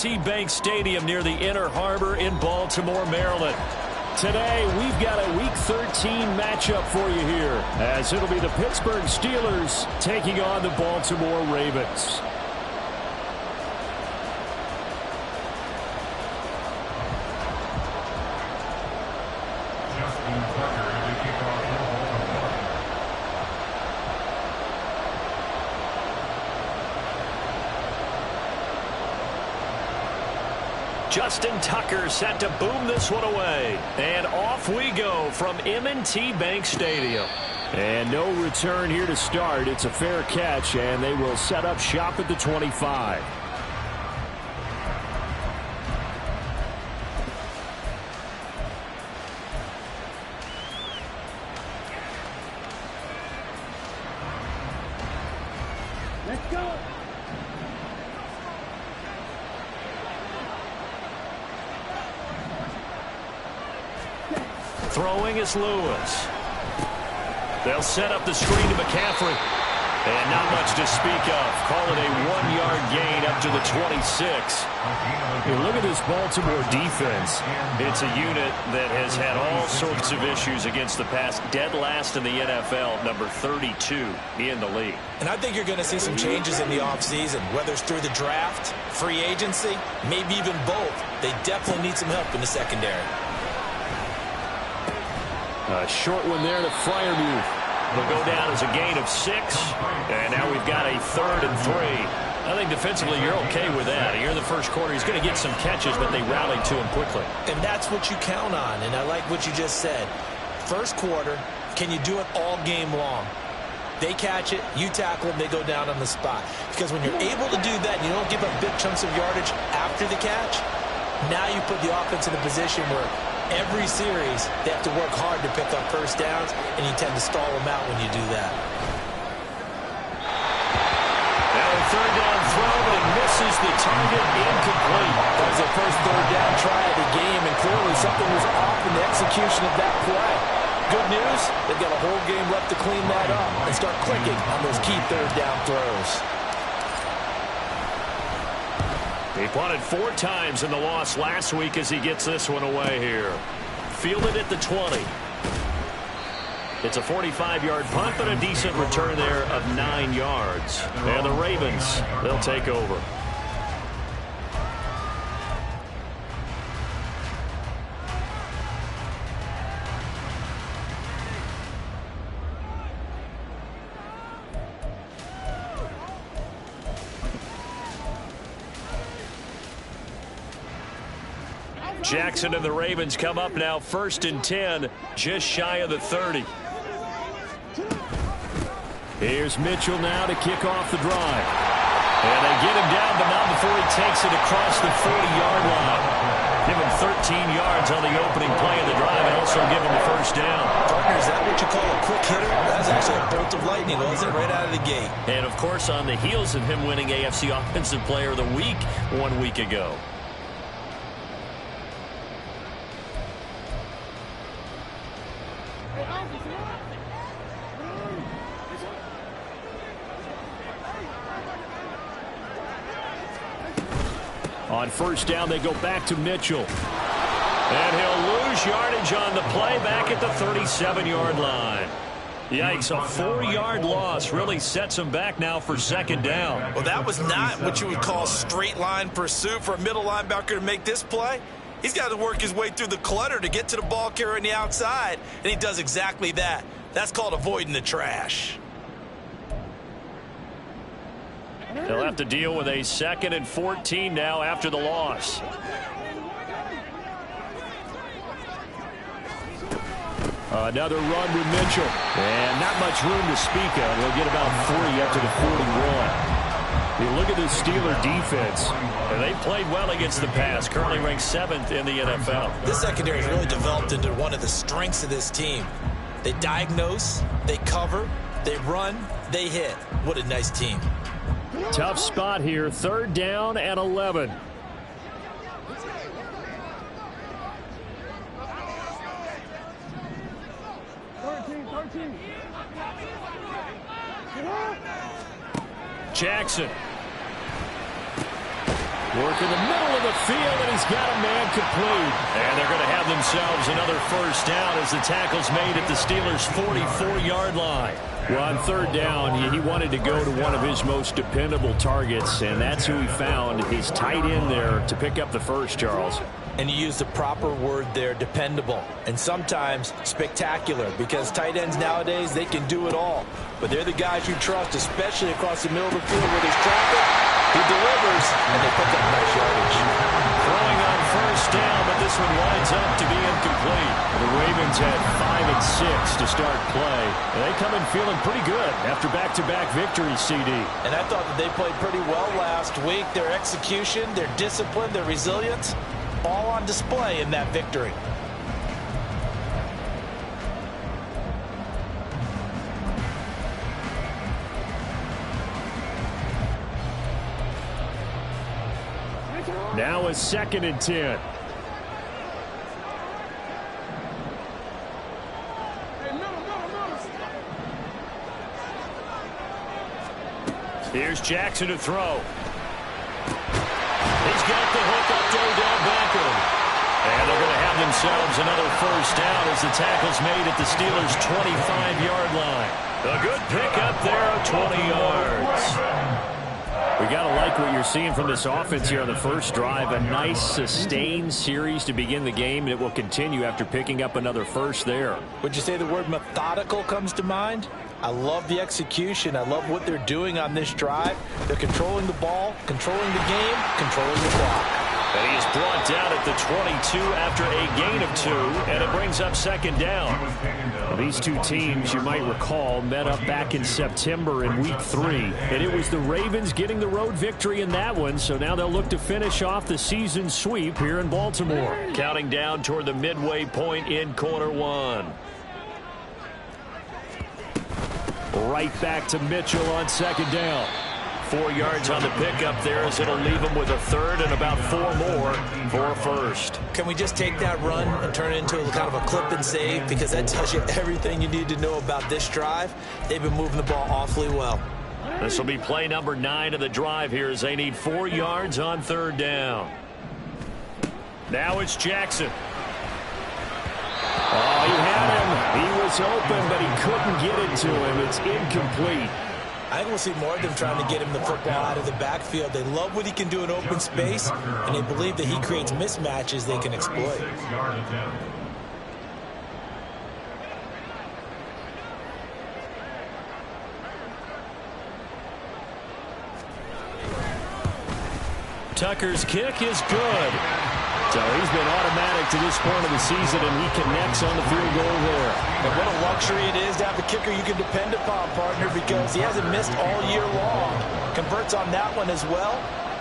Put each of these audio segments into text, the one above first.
M&T Bank Stadium near the Inner Harbor in Baltimore, Maryland. Today, we've got a Week 13 matchup for you here, as it'll be the Pittsburgh Steelers taking on the Baltimore Ravens. Justin Tucker set to boom this one away. And off we go from M&T Bank Stadium. And no return here to start. It's a fair catch, and they will set up shop at the 25. Let's go. Throwing is Lewis. They'll set up the screen to McCaffrey. And not much to speak of. Call it a 1-yard gain up to the 26. Hey, look at this Baltimore defense. It's a unit that has had all sorts of issues against the pass. Dead last in the NFL, number 32 in the league. And I think you're going to see some changes in the offseason, whether it's through the draft, free agency, maybe even both. They definitely need some help in the secondary. A short one there to Freiermuth. Will go down as a gain of 6. And now we've got a 3rd and 3. I think defensively you're okay with that. Here in the first quarter, he's going to get some catches, but they rallied to him quickly. And that's what you count on, and I like what you just said. First quarter, can you do it all game long? They catch it, you tackle them, they go down on the spot. Because when you're able to do that and you don't give up big chunks of yardage after the catch, now you put the offense in a position where every series, they have to work hard to pick up first downs, and you tend to stall them out when you do that. Now a 3rd down throw, but it misses the target, incomplete. That was their first 3rd down try of the game, and clearly something was off in the execution of that play. Good news, they've got a whole game left to clean that up and start clicking on those key 3rd down throws. He punted 4 times in the loss last week as he gets this one away here. Fielded at the 20. It's a 45-yard punt, but a decent return there of 9 yards. And the Ravens, they'll take over. Jackson and the Ravens come up now 1st and 10, just shy of the 30. Here's Mitchell now to kick off the drive. And they get him down, but not before he takes it across the 40-yard line. Give him 13 yards on the opening play of the drive and also give him the first down. Partner, is that what you call a quick hitter? That's actually a bolt of lightning, wasn't it? Right out of the gate. And, of course, on the heels of him winning AFC Offensive Player of the Week 1 week ago. On 1st down, they go back to Mitchell. And he'll lose yardage on the play back at the 37-yard line. Yikes, a 4-yard loss really sets him back now for 2nd down. Well, that was not what you would call straight line pursuit for a middle linebacker to make this play. He's got to work his way through the clutter to get to the ball carrier on the outside, and he does exactly that. That's called avoiding the trash. They'll have to deal with a 2nd and 14 now after the loss. Another run with Mitchell. And not much room to speak of. They'll get about 3 up to the 41. You look at the Steeler defense. And they played well against the pass. Currently ranked 7th in the NFL. This secondary has really developed into one of the strengths of this team. They diagnose, they cover, they run, they hit. What a nice team. Tough spot here. 3rd down and 11. Jackson. Work in the middle of the field, and he's got a man complete. And they're going to have themselves another first down as the tackle's made at the Steelers' 44-yard line. Well, on third down, he wanted to go to one of his most dependable targets, and that's who he found, his tight end there, to pick up the first, Charles. And you use the proper word there, dependable, and sometimes spectacular, because tight ends nowadays, they can do it all. But they're the guys you trust, especially across the middle of the field where there's traffic. He delivers, and they pick up nice yardage. Throwing on first down, but this one winds up to be incomplete. The Ravens had 5 and 6 to start play, and they come in feeling pretty good after back-to-back victories, CD. And I thought that they played pretty well last week. Their execution, their discipline, their resilience, all on display in that victory. Now a 2nd and 10. Here's Jackson to throw. He's got the hook up to Odell Beckham. And they're going to have themselves another first down as the tackle's made at the Steelers' 25-yard line. A good pickup there of 20 yards. We got to like what you're seeing from this offense here on the first drive. A nice, sustained series to begin the game, and it will continue after picking up another first there. Would you say the word methodical comes to mind? I love the execution. I love what they're doing on this drive. They're controlling the ball, controlling the game, controlling the clock. And he is brought down at the 22 after a gain of 2, and it brings up 2nd down. Well, these two teams, you might recall, met up back in September in Week 3, and it was the Ravens getting the road victory in that one, so now they'll look to finish off the season sweep here in Baltimore. Counting down toward the midway point in quarter 1. Right back to Mitchell on 2nd down. 4 yards on the pickup there as it'll leave him with a 3rd and about 4 more for a first. Can we just take that run and turn it into a kind of a clip and save? Because that tells you everything you need to know about this drive. They've been moving the ball awfully well. This will be play number 9 of the drive here as they need 4 yards on 3rd down. Now it's Jackson. Oh, he had him. He was open, but he couldn't get it to him. It's incomplete. I think we'll see more of them trying to get him the football out of the backfield. They love what he can do in open space, and they believe that he creates mismatches they can exploit. Tucker's kick is good. So he's been automatic to this point of the season, and he connects on the field goal there. And what a luxury it is to have a kicker you can depend upon, partner, because he hasn't missed all year long. Converts on that one as well.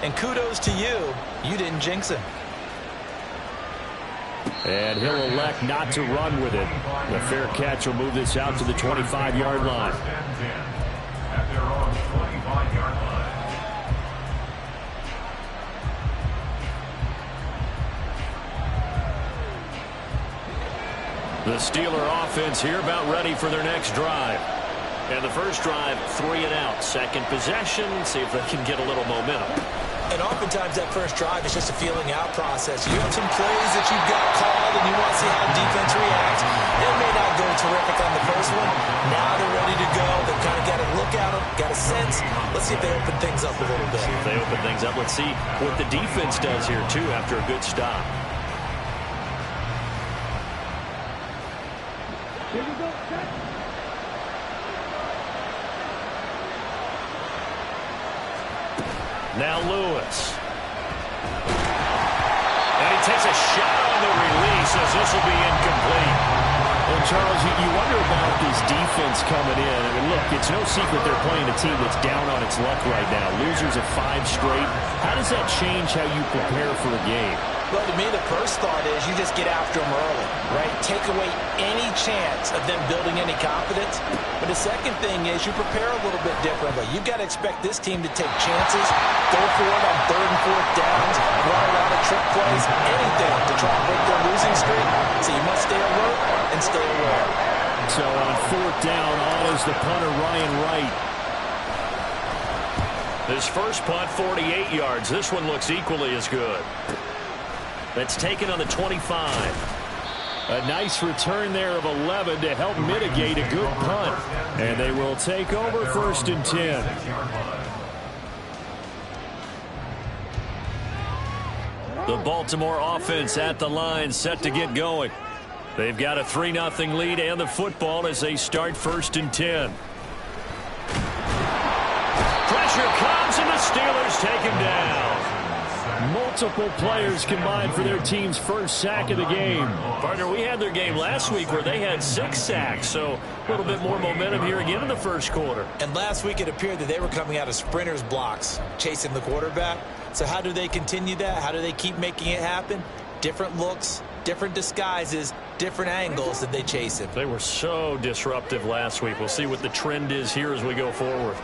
And kudos to you. You didn't jinx him. And he'll elect not to run with it. The fair catch will move this out to the 25-yard line. The Steeler offense here about ready for their next drive. And the first drive, 3 and out. Second possession, see if they can get a little momentum. And oftentimes that first drive is just a feeling out process. You have some plays that you've got called and you want to see how defense reacts. It may not go terrific on the first one. Now they're ready to go. They've kind of got a look at them, got a sense. Let's see if they open things up a little bit. See if they open things up. Let's see what the defense does here, too, after a good stop. Here we go. Set. Now Lewis. And he takes a shot on the release as this will be incomplete. Well, Charles, you wonder about this defense coming in. I mean, look, it's no secret they're playing a team that's down on its luck right now. Losers of 5 straight. How does that change how you prepare for a game? Well, to me, the first thought is you just get after them early, right? Take away any chance of them building any confidence. But the second thing is you prepare a little bit differently. You've got to expect this team to take chances, go for it on 3rd and 4th downs, run a lot of trick plays, anything to try and break their losing streak. So you must stay alert and stay aware. So on 4th down, on is the punter, Ryan Wright. His first punt, 48 yards. This one looks equally as good. That's taken on the 25. A nice return there of 11 to help mitigate a good punt. And they will take over 1st and 10. The Baltimore offense at the line, set to get going. They've got a 3-0 lead and the football as they start 1st and 10. Pressure comes and the Steelers take him down. Multiple players combined for their team's first sack of the game. Partner, we had their game last week where they had 6 sacks, so a little bit more momentum here again in the first quarter. And last week it appeared that they were coming out of sprinters blocks, chasing the quarterback. So how do they continue that? How do they keep making it happen? Different looks, different disguises, different angles that they chase him. They were so disruptive last week. We'll see what the trend is here as we go forward.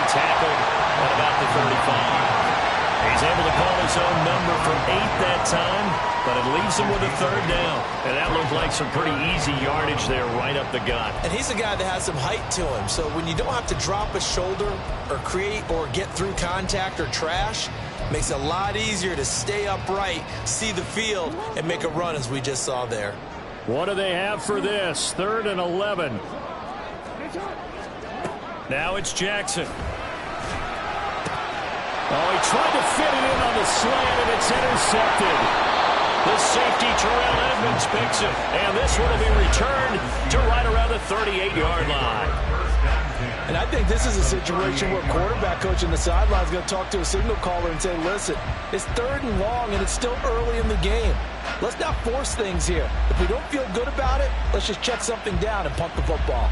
Tackled at about the 35. He's able to call his own number from 8 that time, but it leaves him with a 3rd down. And that looked like some pretty easy yardage there right up the gut. And he's a guy that has some height to him, so when you don't have to drop a shoulder or create or get through contact or trash, makes it a lot easier to stay upright, see the field, and make a run as we just saw there. What do they have for this? 3rd and 11. Now it's Jackson. Oh, he tried to fit it in on the slant, and it's intercepted. The safety, Terrell Edmonds, picks it. And this one will be returned to right around the 38-yard line. And I think this is a situation where quarterback coach in the sideline is going to talk to a signal caller and say, listen, it's 3rd and long, and it's still early in the game. Let's not force things here. If we don't feel good about it, let's just check something down and punt the football.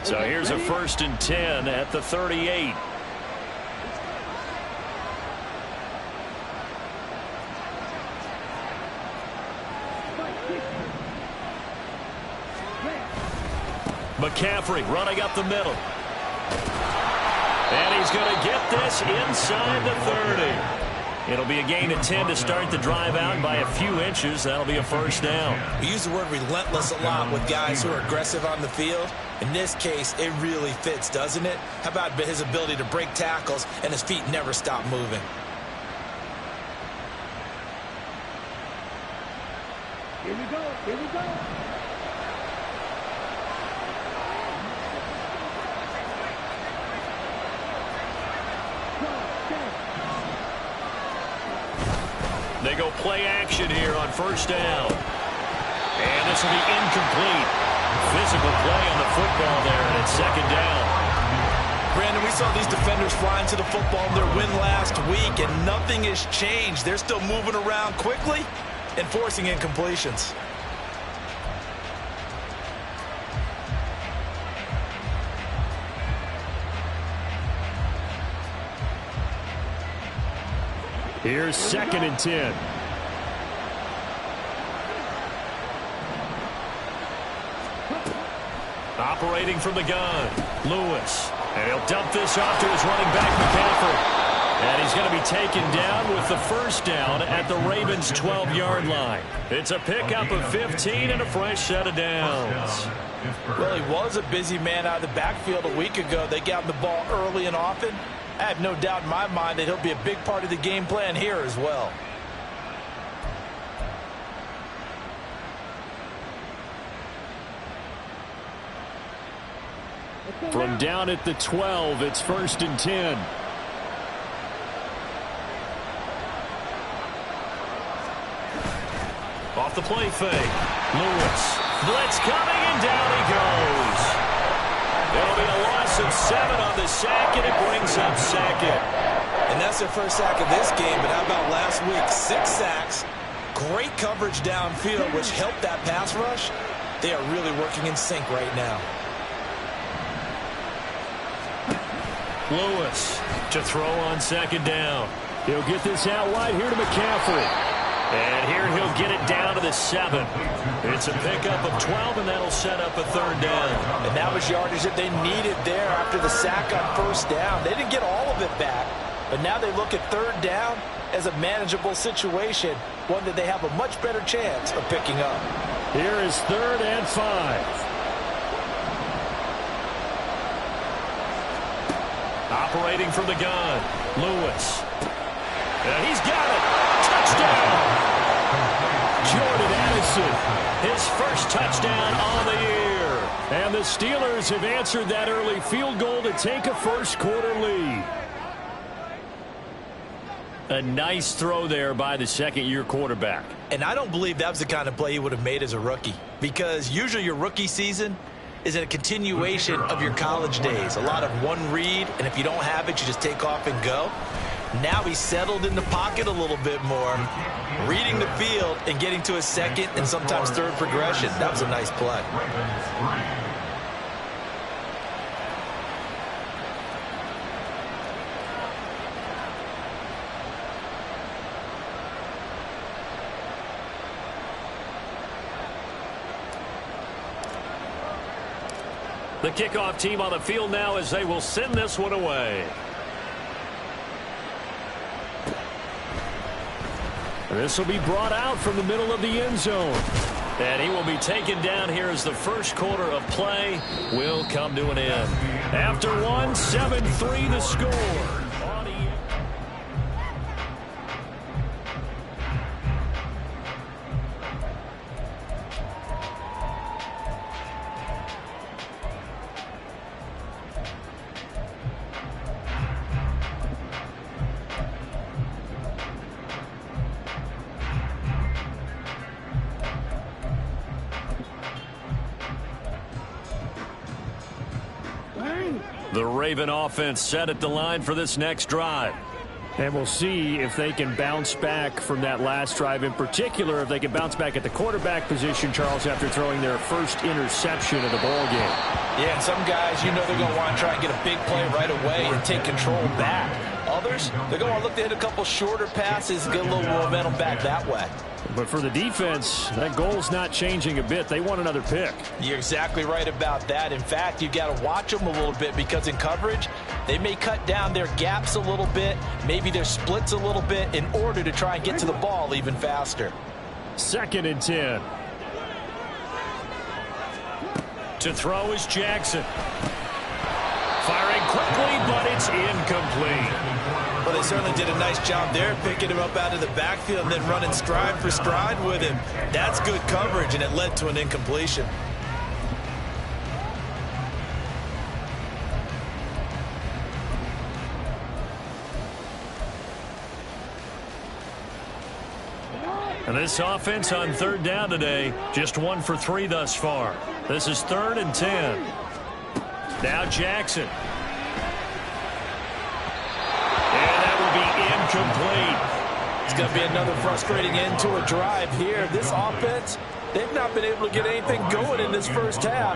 So here's a 1st and 10 at the 38. McCaffrey running up the middle. And he's going to get this inside the 30. It'll be a gain of 10 to start the drive out by a few inches. That'll be a 1st down. We use the word relentless a lot with guys who are aggressive on the field. In this case, it really fits, doesn't it? How about his ability to break tackles and his feet never stop moving? Here we go. Here we go. They go play action here on 1st down. And this will be incomplete. Physical play on the football there, and it's 2nd down. Brandon, we saw these defenders flying to the football in their win last week, and nothing has changed. They're still moving around quickly and forcing incompletions. Here's 2nd and 10. Operating from the gun, Lewis. And he'll dump this off to his running back, McCaffrey. And he's going to be taken down with the 1st down at the Ravens' 12-yard line. It's a pickup of 15 and a fresh set of downs. Well, he was a busy man out of the backfield a week ago. They got him the ball early and often. I have no doubt in my mind that he'll be a big part of the game plan here as well. From down at the 12, it's 1st and 10. Off the play fake. Lewis. Blitz coming, and down he goes. It'll be a loss of 7 on the sack, and it brings up 2nd. And that's their first sack of this game, but how about last week? 6 sacks, great coverage downfield, which helped that pass rush. They are really working in sync right now. Lewis to throw on 2nd down. He'll get this out wide here to McCaffrey. And here he'll get it down to the 7. It's a pickup of 12, and that'll set up a 3rd down. And that was yardage that they needed there after the sack on 1st down. They didn't get all of it back, But now they look at third down as a manageable situation, one that they have a much better chance of picking up. Here is 3rd and 5. Operating from the gun, Lewis. And he's got it. Touchdown! Jordan Addison, his first touchdown on the year. And the Steelers have answered that early field goal to take a first-quarter lead. A nice throw there by the second-year quarterback. And I don't believe that was the kind of play he would have made as a rookie, because usually your rookie season is a continuation of your college days. A lot of one read, and if you don't have it, you just take off and go. Now he's settled in the pocket a little bit more, reading the field and getting to his second and sometimes third progression. That was a nice play. The kickoff team on the field now as they will send this one away. This will be brought out from the middle of the end zone. And he will be taken down here as the first quarter of play will come to an end. After one, 7-3 the score. The Raven offense set at the line for this next drive. And we'll see if they can bounce back from that last drive, in particular, if they can bounce back at the quarterback position, Charles, after throwing their first interception of the ball game. Yeah, and some guys, you know they're going to want to try and get a big play right away and take control back. Others, they're going to look to hit a couple shorter passes and get a little momentum back that way. But for the defense, that goal's not changing a bit. They want another pick. You're exactly right about that. In fact, you've got to watch them a little bit, because in coverage, they may cut down their gaps a little bit, maybe their splits a little bit, in order to try and get to the ball even faster. 2nd and 10. To throw is Jackson. Firing quickly, but it's incomplete. Well, they certainly did a nice job there, picking him up out of the backfield and then running stride for stride with him. That's good coverage, and it led to an incompletion. And this offense on 3rd down today, just 1 for 3 thus far. This is 3rd and 10. Now Jackson. Complete. It's going to be another frustrating end to a drive here. This offense, they've not been able to get anything going in this first half.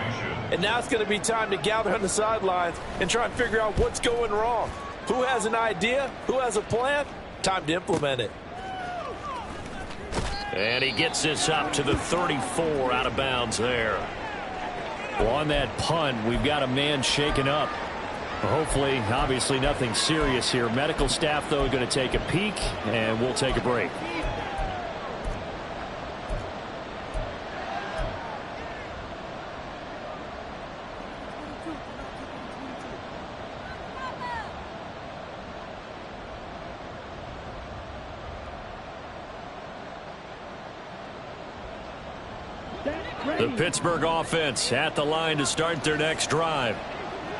And now it's going to be time to gather on the sidelines and try and figure out what's going wrong. Who has an idea? Who has a plan? Time to implement it. And he gets this up to the 34, out of bounds there. Well, on that punt, we've got a man shaken up. Hopefully, obviously, nothing serious here. Medical staff, though, going to take a peek, and we'll take a break. The Pittsburgh offense at the line to start their next drive.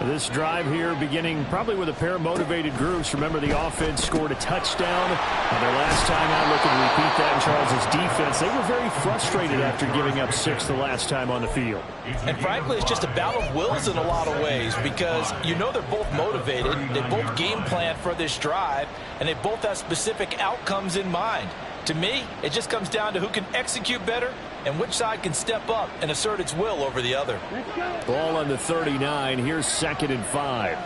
This drive here beginning probably with a pair of motivated groups. Remember, the offense scored a touchdown. And their last time out, looking to repeat that in Charles's defense. They were very frustrated after giving up 6 the last time on the field. And frankly, it's just a battle of wills in a lot of ways, because you know they're both motivated. They both game plan for this drive, and they both have specific outcomes in mind. To me, it just comes down to who can execute better and which side can step up and assert its will over the other. Ball on the 39. Here's 2nd and 5.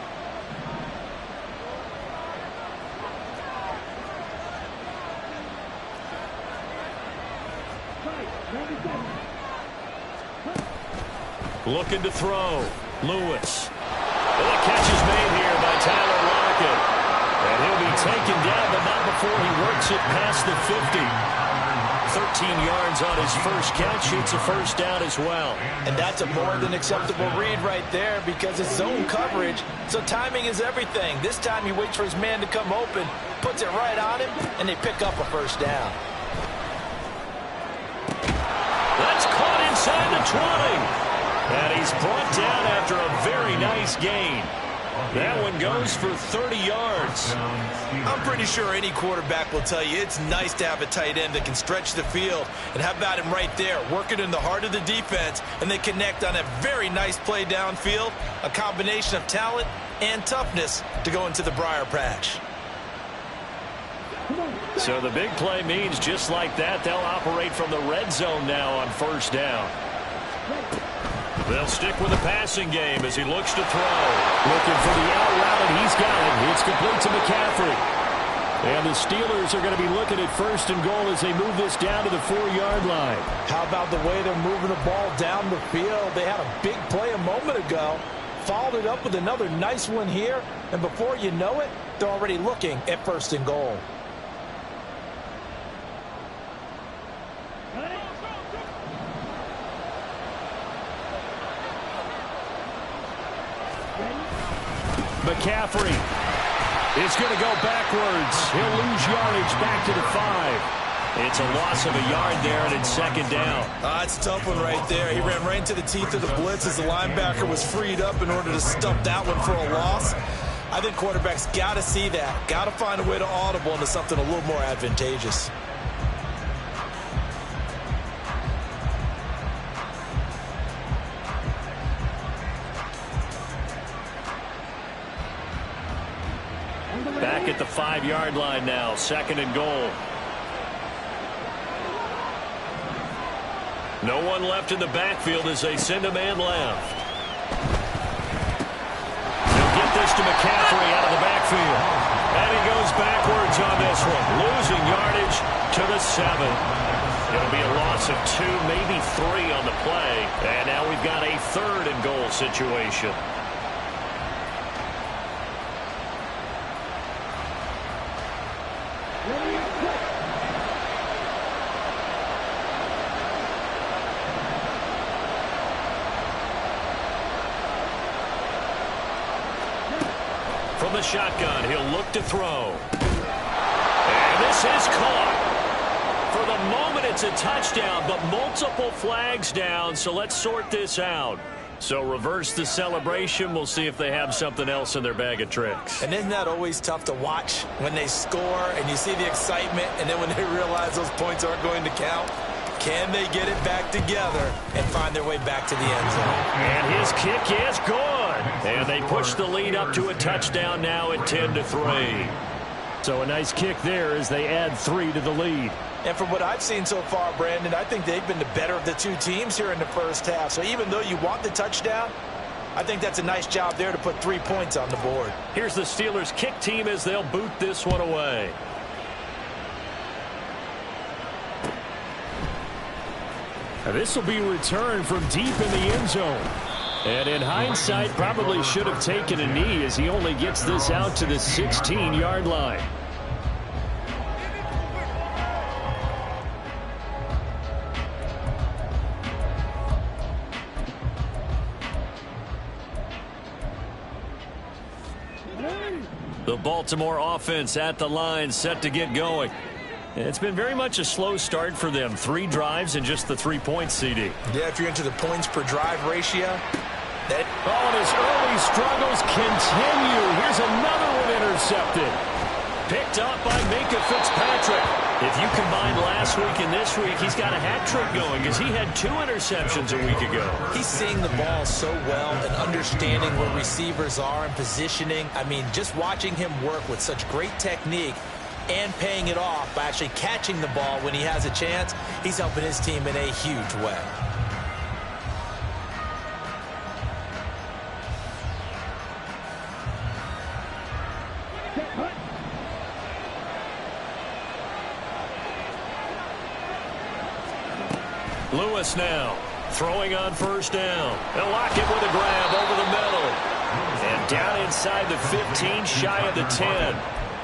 Looking to throw. Lewis. And the catch is made here by Tyler Lockett. And he'll be taken down, but not before he works it past the 50. 13 yards on his first catch. It's a first down as well. And that's a more than acceptable read right there because it's zone coverage, so timing is everything. This time he waits for his man to come open, puts it right on him, and they pick up a first down. That's caught inside the 20. And he's brought down after a very nice gain. That one goes for 30 yards. I'm pretty sure any quarterback will tell you it's nice to have a tight end that can stretch the field. And how about him right there, working in the heart of the defense, and they connect on a very nice play downfield, a combination of talent and toughness to go into the briar patch. So the big play means just like that, they'll operate from the red zone now on first down. They'll stick with the passing game as he looks to throw. Looking for the out route, and he's got it. It's complete to McCaffrey. And the Steelers are going to be looking at first and goal as they move this down to the 4-yard line. How about the way they're moving the ball down the field? They had a big play a moment ago, followed it up with another nice one here, and before you know it, they're already looking at first and goal. McCaffrey is going to go backwards. He'll lose yardage back to the 5. It's a loss of a yard there, and it's second down. It's a tough one right there. He ran right into the teeth of the blitz as the linebacker was freed up in order to stuff that one for a loss. I think quarterbacks got to see that. Got to find a way to audible into something a little more advantageous. Back at the 5-yard line now, second and goal. No one left in the backfield as they send a man left. They'll get this to McCaffrey out of the backfield. And he goes backwards on this one, losing yardage to the 7. It'll be a loss of 2, maybe 3 on the play. And now we've got a third and goal situation. From the shotgun, he'll look to throw. And this is caught. For the moment, it's a touchdown, but multiple flags down, so let's sort this out. So reverse the celebration. We'll see if they have something else in their bag of tricks. And isn't that always tough to watch when they score and you see the excitement, and then when they realize those points aren't going to count? Can they get it back together and find their way back to the end zone? And his kick is good. And they push the lead up to a touchdown now at 10-3. So a nice kick there as they add 3 to the lead. And from what I've seen so far, Brandon, I think they've been the better of the two teams here in the first half. So even though you want the touchdown, I think that's a nice job there to put 3 points on the board. Here's the Steelers kick team as they'll boot this one away. This will be returned from deep in the end zone. And in hindsight, probably should have taken a knee as he only gets this out to the 16-yard line. The Baltimore offense at the line, set to get going. It's been very much a slow start for them. 3 drives and just the 3 points, CD. Yeah, if you're into the points per drive ratio. And his early struggles continue. Here's another one intercepted. Picked up by Minkah Fitzpatrick. If you combine last week and this week, he's got a hat trick going because he had 2 interceptions a week ago. He's seeing the ball so well and understanding where receivers are and positioning. I mean, just watching him work with such great technique and paying it off by actually catching the ball when he has a chance, he's helping his team in a huge way. Lewis now throwing on first down. They'll lock it with a grab over the middle. And down inside the 15, shy of the 10.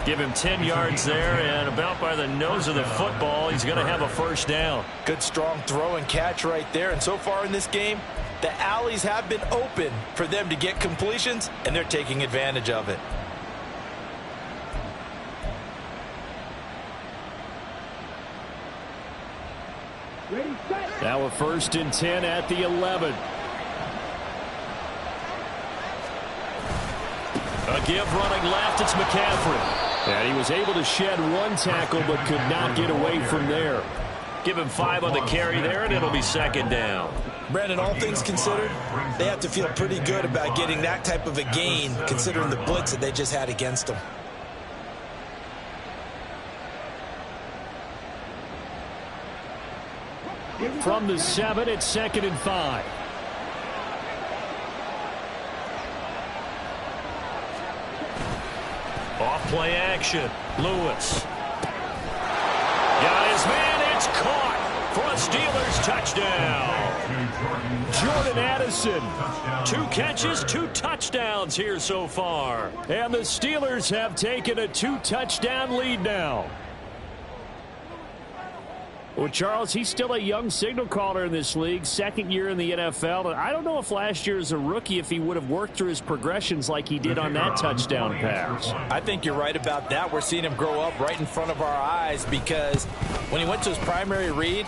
Give him 10 yards there, and about by the nose of the football, he's going to have a first down. Good, strong throw and catch right there. And so far in this game, the alleys have been open for them to get completions, and they're taking advantage of it. Now a 1st and 10 at the 11. A give running left, it's McCaffrey. And he was able to shed one tackle but could not get away from there. Give him 5 on the carry there, and it'll be 2nd down. Brandon, all things considered, they have to feel pretty good about getting that type of a gain, considering the blitz that they just had against them. From the 7, it's 2nd and 5. Off play action. Lewis. Got his man. It's caught for a Steelers touchdown. Jordan Addison. 2 catches, 2 touchdowns here so far. And the Steelers have taken a 2-touchdown lead now. Well, Charles, he's still a young signal caller in this league, 2nd year in the NFL. And I don't know if last year as a rookie, if he would have worked through his progressions like he did on that touchdown pass. I think you're right about that. We're seeing him grow up right in front of our eyes because when he went to his primary read,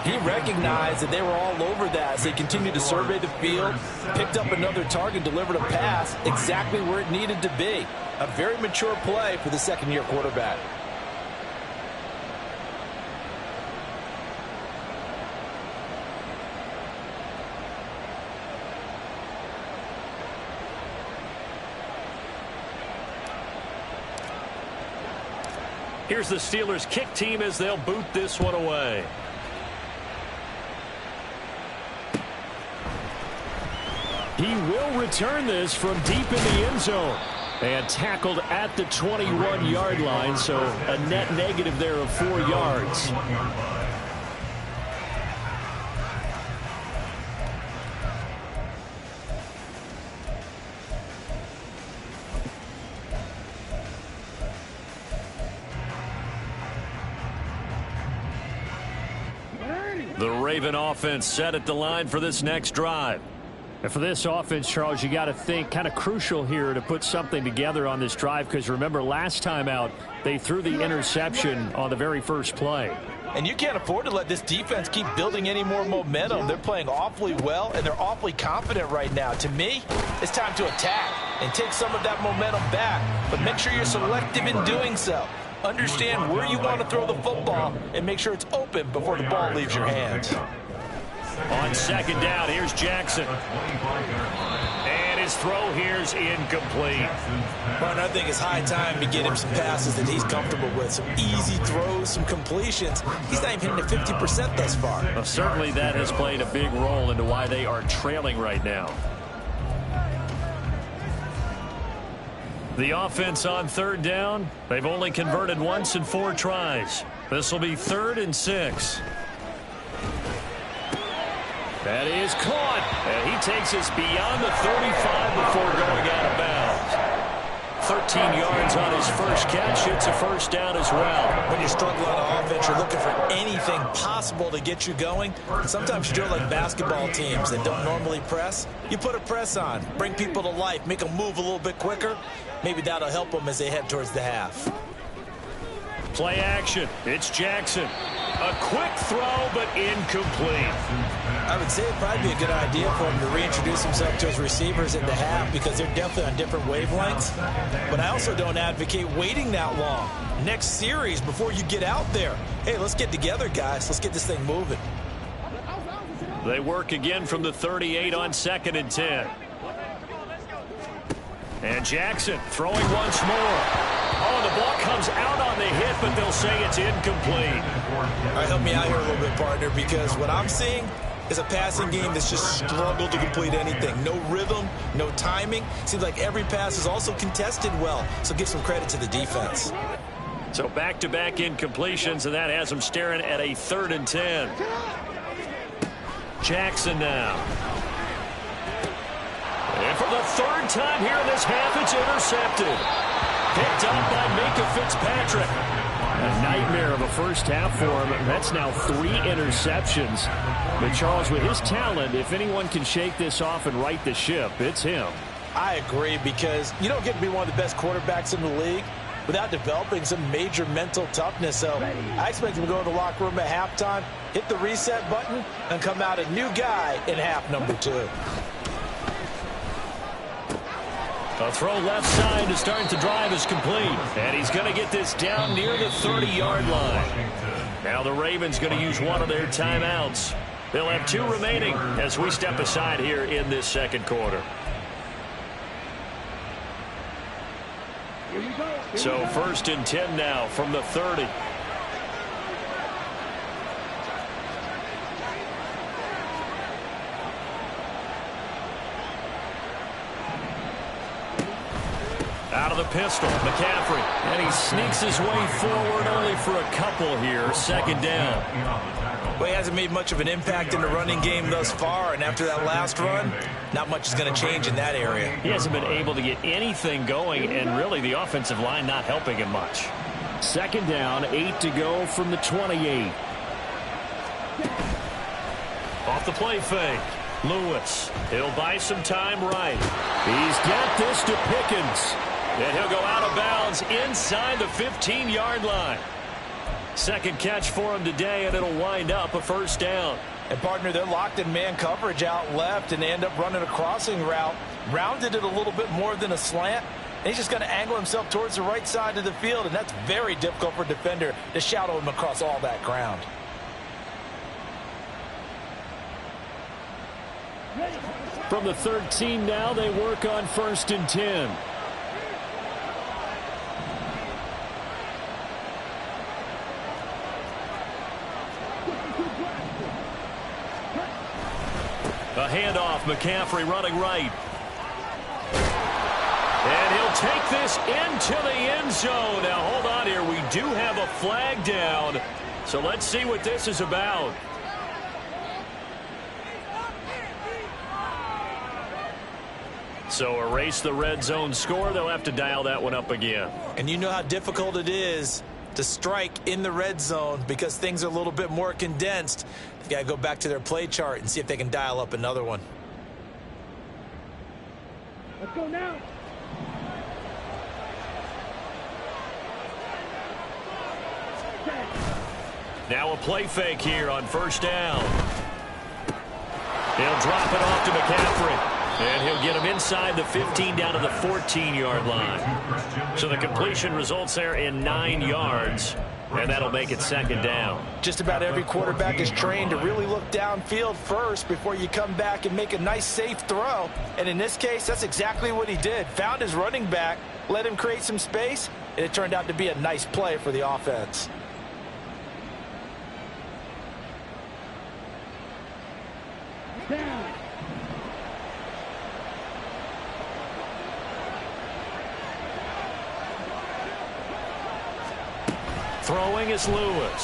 he recognized that they were all over that. So he continued to survey the field, picked up another target, delivered a pass exactly where it needed to be. A very mature play for the 2nd-year quarterback. Here's the Steelers kick team as they'll boot this one away. He will return this from deep in the end zone. And tackled at the 21-yard line, so a net negative there of 4 yards. The Raven offense set at the line for this next drive. And for this offense, Charles, you got to think kind of crucial here to put something together on this drive because remember last time out they threw the interception on the very first play. And you can't afford to let this defense keep building any more momentum. They're playing awfully well, and they're awfully confident right now. To me, it's time to attack and take some of that momentum back, but make sure you're selective in doing so. Understand where you want to throw the football and make sure it's open before the ball leaves your hands. On 2nd down, here's Jackson. And his throw here's incomplete. Well, I think it's high time to get him some passes that he's comfortable with. Some easy throws, some completions. He's not even hitting 50% thus far. Well, certainly that has played a big role into why they are trailing right now. The offense on 3rd down. They've only converted once in 4 tries. This will be 3rd and 6. That is caught. And he takes us beyond the 35 before going out of bounds. 13 yards on his first catch. It's a first down as well. When you struggle on offense, you're looking for anything possible to get you going. Sometimes you do it like basketball teams that don't normally press. You put a press on, bring people to life, make them move a little bit quicker. Maybe that'll help them as they head towards the half. Play action. It's Jackson. A quick throw, but incomplete. I would say it'd probably be a good idea for him to reintroduce himself to his receivers at the half because they're definitely on different wavelengths. But I also don't advocate waiting that long. Next series before you get out there. Hey, let's get together, guys. Let's get this thing moving. They work again from the 38 on 2nd and 10. And Jackson throwing once more. Oh, the ball comes out on the hit, but they'll say it's incomplete. All right, help me out here a little bit, partner, because what I'm seeing is a passing game that's just struggled to complete anything. No rhythm, no timing. Seems like every pass is also contested well, so give some credit to the defense. So back-to-back incompletions, and that has them staring at a 3rd and 10. Jackson now. And for the 3rd time here in this half, it's intercepted. Picked up by Minkah Fitzpatrick. A nightmare of a first half for him. That's now 3 interceptions. But Charles, with his talent, if anyone can shake this off and right the ship, it's him. I agree, because you don't get to be one of the best quarterbacks in the league without developing some major mental toughness. So I expect him to go to the locker room at halftime, hit the reset button, and come out a new guy in half number 2. A throw left side to start the drive is complete. And he's going to get this down near the 30-yard line. Now the Ravens going to use one of their timeouts. They'll have 2 remaining as we step aside here in this second quarter. So 1st and 10 now from the 30. Out of the pistol, McCaffrey. And he sneaks his way forward only for a couple here. 2nd down. Well, he hasn't made much of an impact in the running game thus far, and after that last run, not much is going to change in that area. He hasn't been able to get anything going, and really the offensive line not helping him much. 2nd down, 8 to go from the 28. Off the play fake. Lewis. He'll buy some time right. He's got this to Pickens. And he'll go out of bounds inside the 15-yard line. 2nd catch for him today, and it'll wind up a 1st down. And, partner, they're locked in man coverage out left, and they end up running a crossing route. Rounded it a little bit more than a slant. And he's just going to angle himself towards the right side of the field, and that's very difficult for a defender to shadow him across all that ground. From the 13 now, they work on 1st and 10. A handoff, McCaffrey running right. And he'll take this into the end zone. Now, hold on here. We do have a flag down. So let's see what this is about. So erase the red zone score. They'll have to dial that one up again. And you know how difficult it is to strike in the red zone because things are a little bit more condensed. They've got to go back to their play chart and see if they can dial up another one. Let's go now. Now a play fake here on 1st down. He'll drop it off to McCaffrey. And he'll get him inside the 15 down to the 14-yard line. So the completion results there in 9 yards. And that'll make it 2nd down. Just about every quarterback is trained to really look downfield first before you come back and make a nice, safe throw. And in this case, that's exactly what he did. Found his running back, let him create some space, and it turned out to be a nice play for the offense. Down. Throwing is Lewis.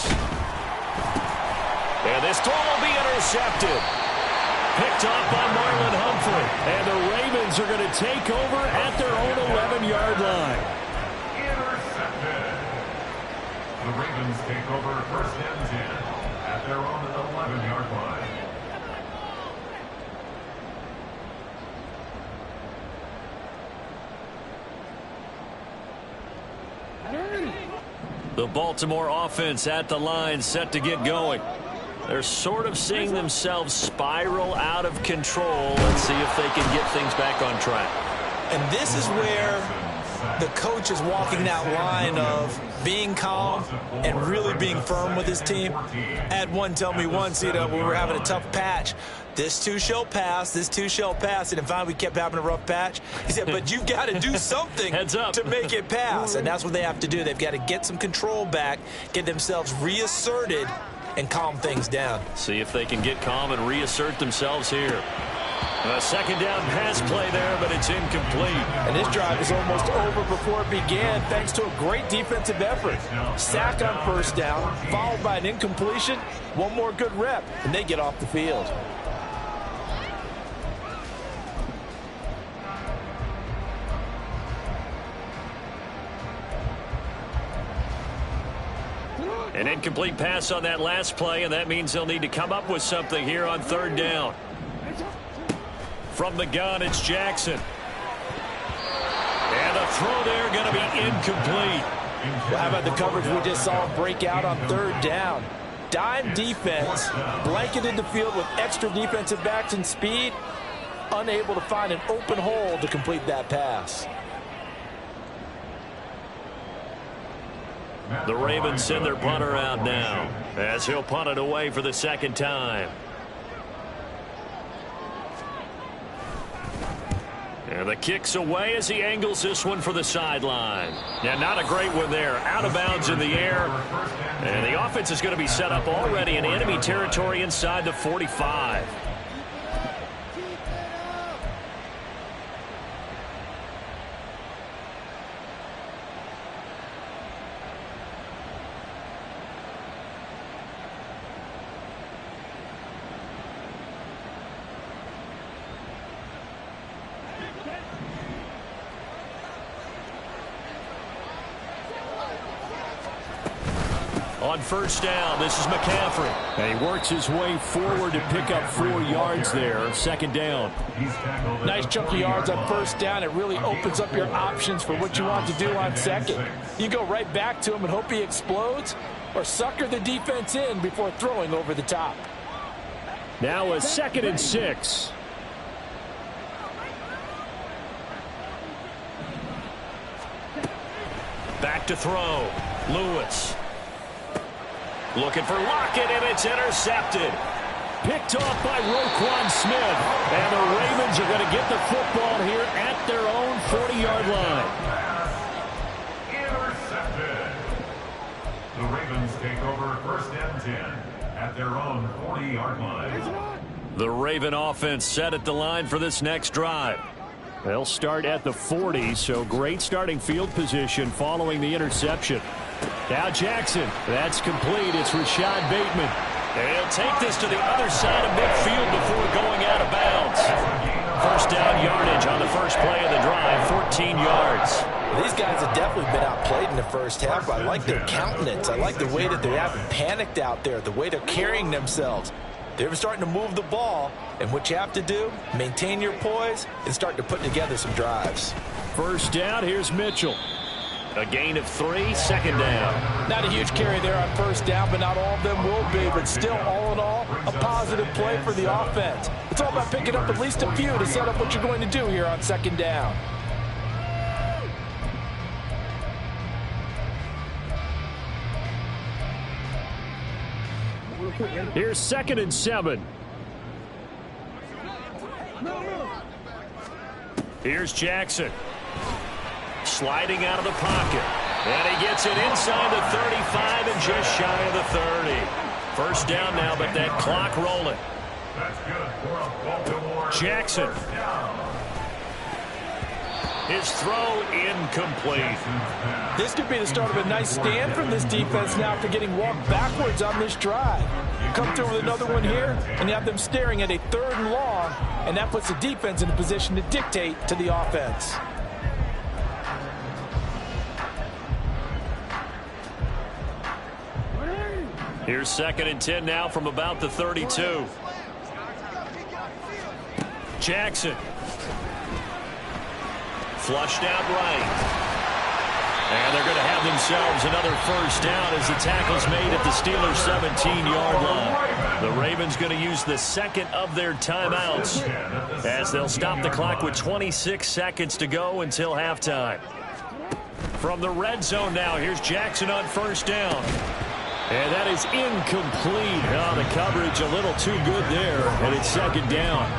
And this throw will be intercepted. Picked off by Marlon Humphrey. And the Ravens are going to take over at their own 11-yard line. Intercepted. The Ravens take over 1st and 10 at their own 11-yard line. The Baltimore offense at the line set to get going. They're sort of seeing themselves spiral out of control. Let's see if they can get things back on track. And this is where the coach is walking that line of being calm and really being firm with his team. I had one tell me once, when we were having a tough patch, this too shall pass, this too shall pass. And finally, we kept having a rough patch. He said, but you've got to do something to make it pass. And that's what they have to do. They've got to get some control back, get themselves reasserted, and calm things down. See if they can get calm and reassert themselves here. A 2nd down pass play there, but it's incomplete. And this drive is almost over before it began thanks to a great defensive effort. Sack on 1st down, followed by an incompletion. One more good rep, and they get off the field. An incomplete pass on that last play, and that means they'll need to come up with something here on third down. From the gun, it's Jackson. And the throw there going to be incomplete. Well, how about the coverage we just saw break out on third down? Dime defense, blanketed the field with extra defensive backs and speed, unable to find an open hole to complete that pass. The Ravens send their punter out now as he'll punt it away for the second time. And the kick's away as he angles this one for the sideline. Yeah, not a great one there. Out of bounds in the air. And the offense is going to be set up already in enemy territory inside the 45. On first down, this is McCaffrey. And he works his way forward to pick up 4 yards there. Second down. Nice chunk of yards on first down. It really opens up your options for what you want to do on second. You go right back to him and hope he explodes, or sucker the defense in before throwing over the top. Now a 2nd and 6. Back to throw. Lewis. Looking for Lockett, and it's intercepted. Picked off by Roquan Smith. And the Ravens are going to get the football here at their own 40-yard line. Intercepted. The Ravens take over first and 10 at their own 40-yard line. The Raven offense set at the line for this next drive. They'll start at the 40, so great starting field position following the interception. Now Jackson. That's complete. It's Rashad Bateman. And he'll take this to the other side of midfield before going out of bounds. First down yardage on the first play of the drive, 14 yards. These guys have definitely been outplayed in the first half. I like their countenance. I like the way that they haven't panicked out there, the way they're carrying themselves. They're starting to move the ball, and what you have to do, maintain your poise and start to put together some drives. First down, here's Mitchell. A gain of 3, second down. Not a huge carry there on first down, but not all of them will be. But still, all in all, a positive play for the offense. It's all about picking up at least a few to set up what you're going to do here on second down. Here's 2nd and 7. Here's Jackson. Sliding out of the pocket. And he gets it inside the 35 and just shy of the 30. First down now, but that clock rolling. That's good for a Baltimore. Jackson. His throw incomplete. This could be the start of a nice stand from this defense now after getting walked backwards on this drive. Come through with another one here, and you have them staring at a 3rd and long, and that puts the defense in a position to dictate to the offense. Here's 2nd and 10 now from about the 32. Jackson. Flushed out right. And they're going to have themselves another first down as the tackle's made at the Steelers' 17-yard line. The Ravens going to use the second of their timeouts as they'll stop the clock with 26 seconds to go until halftime. From the red zone now, here's Jackson on first down. And that is incomplete. Oh, the coverage a little too good there, and it's second down.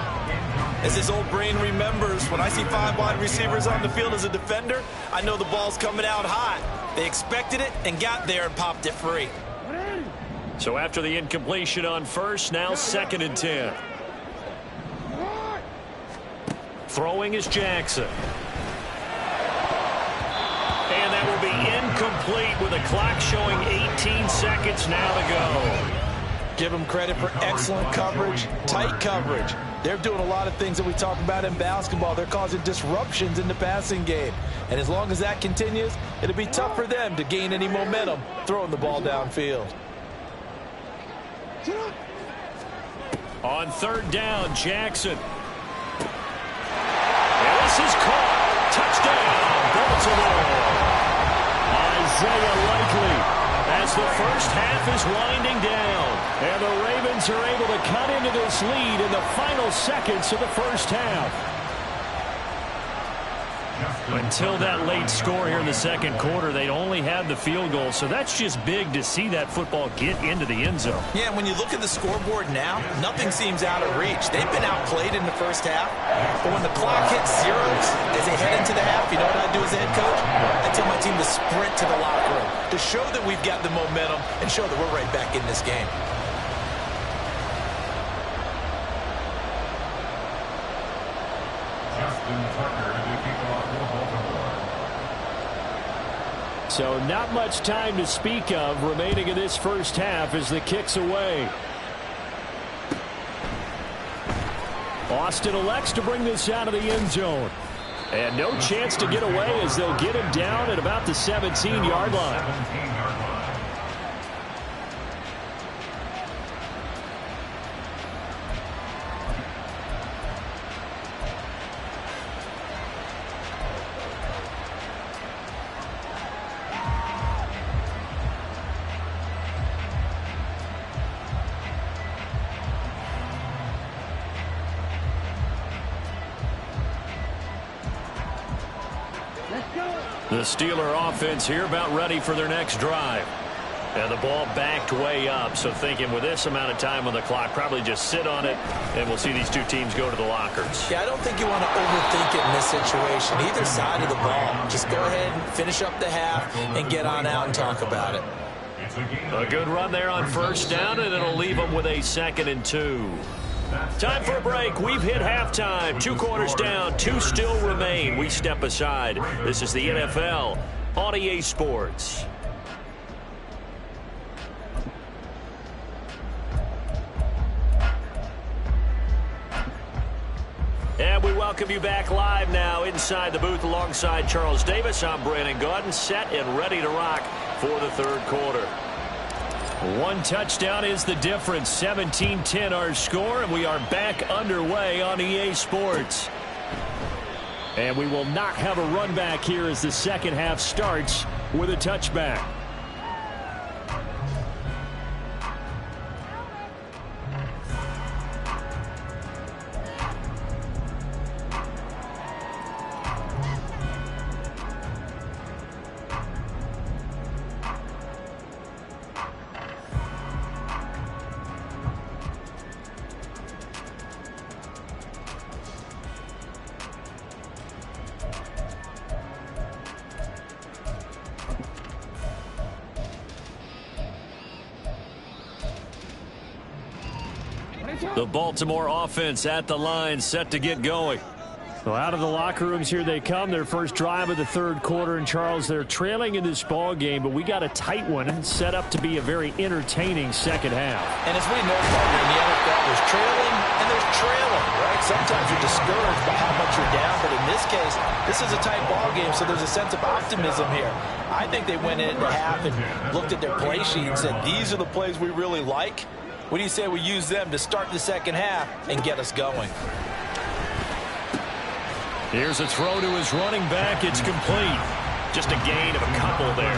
As his old brain remembers, when I see 5 wide receivers on the field as a defender, I know the ball's coming out hot. They expected it and got there and popped it free. So after the incompletion on first, now 2nd and 10. Throwing is Jackson. And that will be incomplete with a clock showing 18 seconds now to go. Give them credit for excellent coverage, tight coverage. They're doing a lot of things that we talk about in basketball. They're causing disruptions in the passing game. And as long as that continues, it'll be tough for them to gain any momentum throwing the ball downfield. On third down, Jackson. And this is caught. Touchdown, Baltimore. Isaiah Likely as the first half is winding down. And the Ravens are able to cut into this lead in the final seconds of the first half. Until that late score here in the second quarter, they'd only had the field goal. So that's just big to see that football get into the end zone. Yeah, when you look at the scoreboard now, nothing seems out of reach. They've been outplayed in the first half. But when the clock hits zeros as they head into the half, you know what I do as a head coach? I tell my team to sprint to the locker room to show that we've got the momentum and show that we're right back in this game. Justin Tucker to kick off for Baltimore. So not much time to speak of remaining in this first half as the kick's away. Austin elects to bring this out of the end zone. And no chance to get away as they'll get him down at about the 17-yard line. 17-yard line. The Steeler offense here about ready for their next drive. And the ball backed way up, so thinking with this amount of time on the clock, probably just sit on it, and we'll see these two teams go to the lockers. Yeah, I don't think you want to overthink it in this situation. Either side of the ball. Just go ahead and finish up the half and get on out and talk about it. A good run there on first down, and it'll leave them with a 2nd and 2. Time for a break. We've hit halftime. 2 quarters down. 2 still remain. We step aside. This is the NFL on EA Sports. And we welcome you back live now inside the booth alongside Charles Davis. I'm Brandon Gaudin, set and ready to rock for the third quarter. 1 touchdown is the difference. 17-10 our score, and we are back underway on EA Sports. And we will not have a run back here as the second half starts with a touchback. The Baltimore offense at the line, set to get going. So out of the locker rooms here they come. Their first drive of the third quarter. And Charles, they're trailing in this ball game, but we got a tight one set up to be a very entertaining second half. And as we know, partner, in the NFL, there's trailing and there's trailing, right? Sometimes you're discouraged by how much you're down, but in this case, this is a tight ball game, so there's a sense of optimism here. I think they went into half and looked at their play sheet and said, these are the plays we really like. What do you say we use them to start the second half and get us going? Here's a throw to his running back. It's complete. Just a gain of a couple there.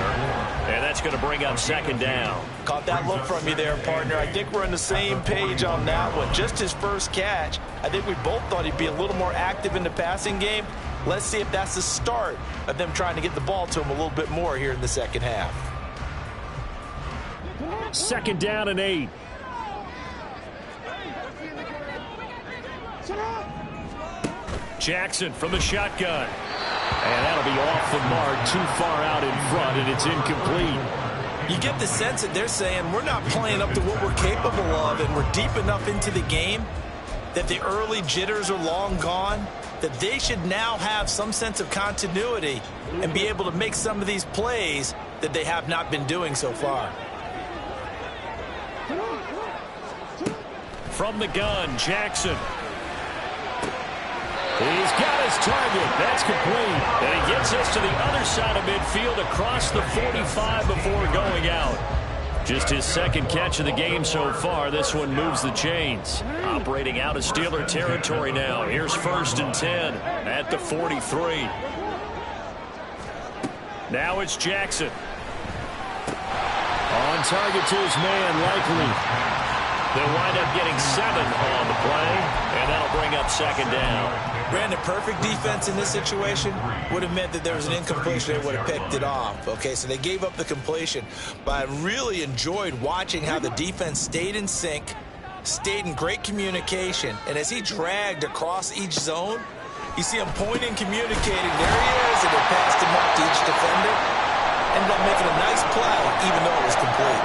And that's going to bring up second down. Caught that look from you there, partner. I think we're on the same page on that one. Just his first catch. I think we both thought he'd be a little more active in the passing game. Let's see if that's the start of them trying to get the ball to him a little bit more here in the second half. 2nd down and 8. Jackson from the shotgun. And that'll be off the mark, too far out in front, and it's incomplete. You get the sense that they're saying we're not playing up to what we're capable of, and we're deep enough into the game that the early jitters are long gone, that they should now have some sense of continuity and be able to make some of these plays that they have not been doing so far. From the gun, Jackson. He's got his target. That's complete. And he gets us to the other side of midfield across the 45 before going out. Just his second catch of the game so far. This one moves the chains. Operating out of Steeler territory now. Here's 1st and 10 at the 43. Now it's Jackson. On target to his man, likely. They'll wind up getting 7 on the play, and that'll bring up 2nd down. Brandon, perfect defense in this situation would have meant that there was an incompletion. They would have picked it off. Okay, so they gave up the completion. But I really enjoyed watching how the defense stayed in sync, stayed in great communication. And as he dragged across each zone, you see him pointing, communicating. There he is, and they passed him up to each defender. Ended up making a nice play, even though it was complete.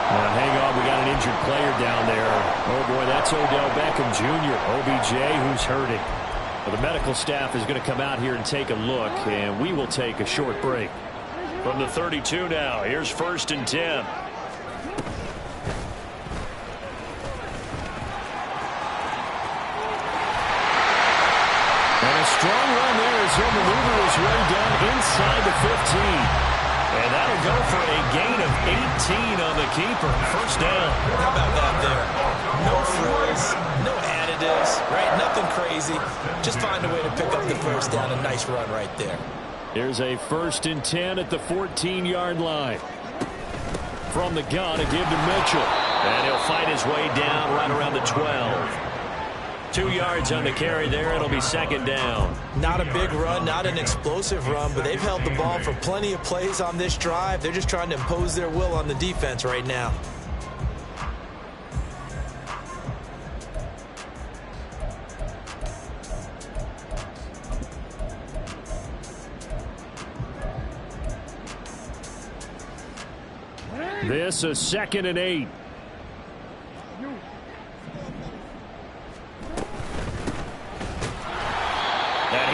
Hang on, we got an injured player down there. Oh, boy, that's Odell Beckham Jr., OBJ, who's hurting. Well, the medical staff is going to come out here and take a look, and we will take a short break. From the 32 now, here's 1st and 10. And a strong run there as he'll maneuver his way down inside the 15. And that'll go for a gain of 18 on the keeper. 1st down. How about that there? No frills, no additives, right? Nothing crazy. Just find a way to pick up the 1st down. A nice run right there. Here's a 1st and 10 at the 14-yard line. From the gun, a give to Mitchell. And he'll fight his way down right around the 12. 2 yards on the carry there. It'll be 2nd down. Not a big run, not an explosive run, but they've held the ball for plenty of plays on this drive. They're just trying to impose their will on the defense right now. This is 2nd and 8.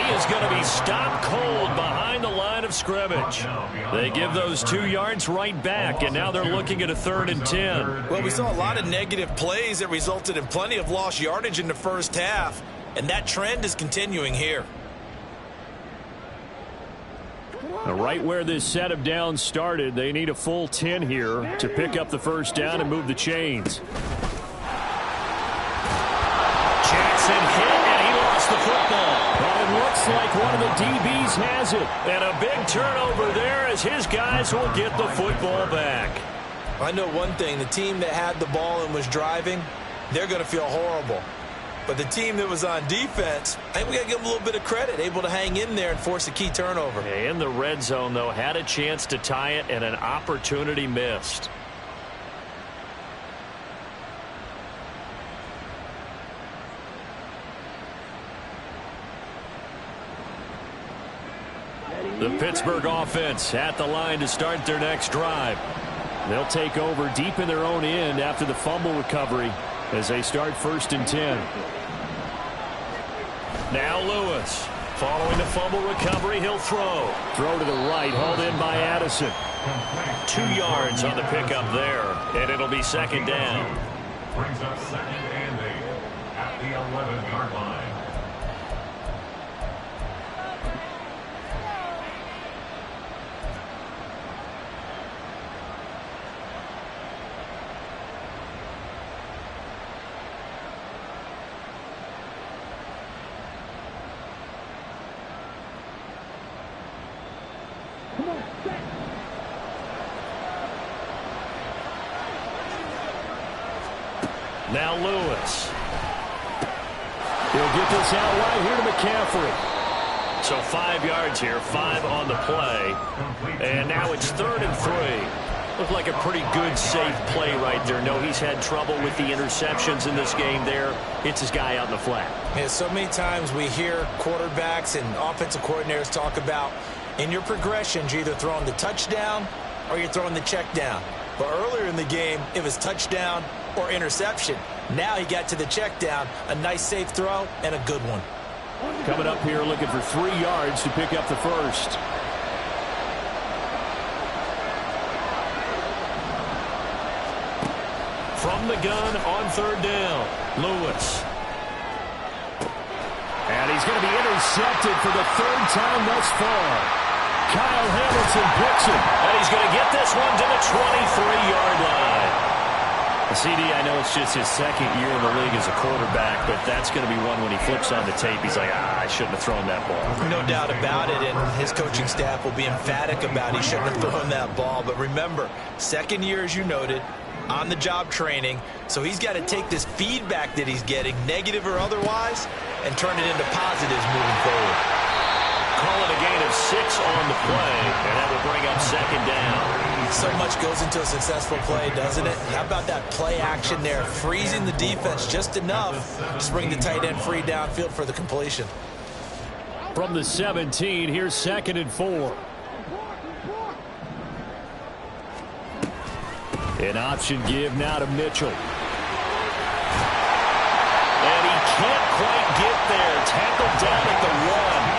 Is going to be stopped cold behind the line of scrimmage. They give those 2 yards right back, and now they're looking at a 3rd and 10. Well, we saw a lot of negative plays that resulted in plenty of lost yardage in the first half, and that trend is continuing here. Now, right where this set of downs started, they need a full 10 here to pick up the 1st down and move the chains. Jackson hit, and he lost the football. But it looks like one of the DBs has it. And a big turnover there as his guys will get the football back. I know one thing. The team that had the ball and was driving, they're going to feel horrible. But the team that was on defense, I think we got to give them a little bit of credit, able to hang in there and force a key turnover. In the red zone, though, had a chance to tie it and an opportunity missed. The Pittsburgh offense at the line to start their next drive. They'll take over deep in their own end after the fumble recovery as they start 1st and 10. Now Lewis. Following the fumble recovery, he'll throw. Throw to the right, hauled in by Addison. 2 yards on the pickup there, and it'll be 2nd down. Brings up 2nd and 8 at the 11-yard line. Now Lewis. He'll get this out right here to McCaffrey. So 5 yards here, 5 on the play. And now it's 3rd and 3. Looked like a pretty good, safe play right there. No, he's had trouble with the interceptions in this game there. Hits his guy out in the flat. Yeah, so many times we hear quarterbacks and offensive coordinators talk about in your progressions, you're either throwing the touchdown or you're throwing the check down. But earlier in the game, it was touchdown or interception. Now he got to the check down, a nice safe throw, and a good one. Coming up here looking for 3 yards to pick up the 1st. From the gun on 3rd down, Lewis. And he's going to be intercepted for the third time thus far. Kyle Hamilton picks him. And he's going to get this one to the 23-yard line. CD, I know it's just his second year in the league as a quarterback, but that's going to be one when he flips on the tape. He's like, I shouldn't have thrown that ball. No doubt about it, and his coaching staff will be emphatic about he shouldn't have thrown that ball. But remember, second year, as you noted, on-the-job training, so he's got to take this feedback that he's getting, negative or otherwise, and turn it into positives moving forward. Call it a gain of 6 on the play, and that will bring up second down. So much goes into a successful play, doesn't it? How about that play action there, freezing the defense just enough to bring the tight end free downfield for the completion. From the 17, here's 2nd and 4. An option give now to Mitchell. And he can't quite get there. Tackled down at the 1.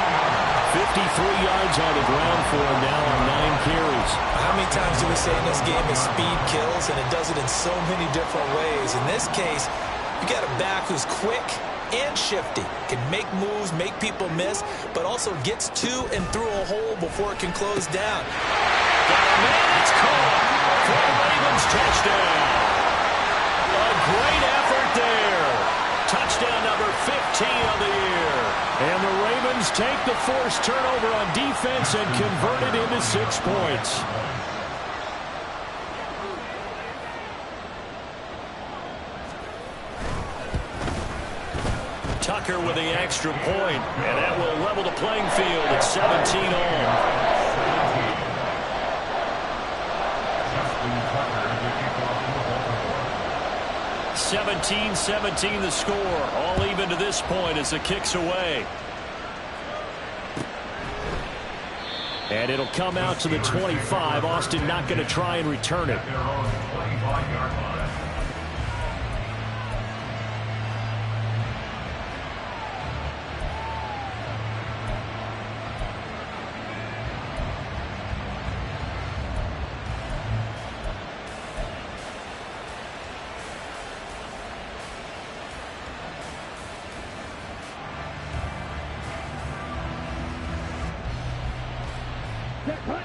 53 yards on the ground for him now on 9 carries. How many times do we say in this game that speed kills, and it does it in so many different ways? In this case, you got a back who's quick and shifty, can make moves, make people miss, but also gets to and through a hole before it can close down. Got a man, it's caught for a Ravens touchdown. A great effort there. Touchdown number 15 of the year. And the Ravens take the forced turnover on defense and convert it into 6 points. Tucker with the extra point, and that will level the playing field at 17 all. 17-17 the score. All even to this point as the kick's away. And it'll come out to the 25. Austin not going to try and return it.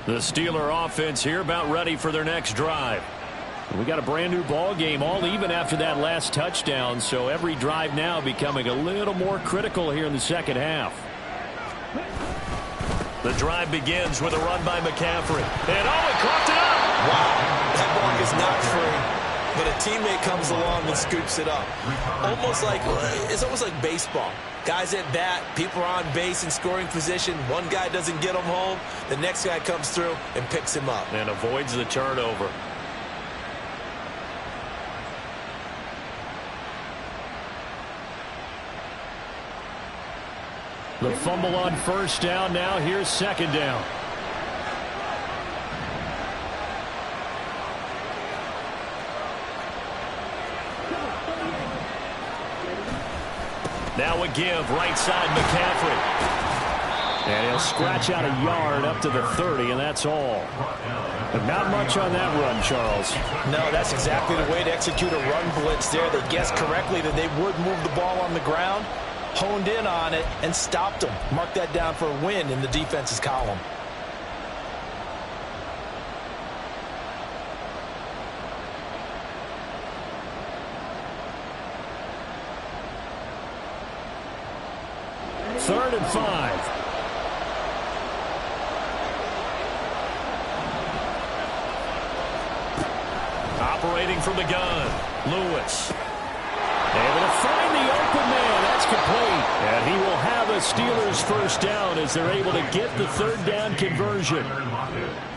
The Steeler offense here about ready for their next drive. We got a brand new ball game, all even after that last touchdown, so every drive now becoming a little more critical here in the second half. The drive begins with a run by McCaffrey. And he coughed it up. Wow, that ball is not free, but a teammate comes along and scoops it up. It's almost like baseball. Guys at bat, people are on base in scoring position. One guy doesn't get him home. The next guy comes through and picks him up. And avoids the turnover. The fumble on first down. Now here's second down. Now a give, right side McCaffrey. And he'll scratch out a yard up to the 30, and that's all. But not much on that run, Charles. No, that's exactly the way to execute a run blitz there. They guessed correctly that they would move the ball on the ground, honed in on it, and stopped them. Mark that down for a win in the defense's column. Third and 5. Operating from the gun, Lewis. Able to find the open man. That's complete. And he will have a Steelers first down as they're able to get the third down conversion.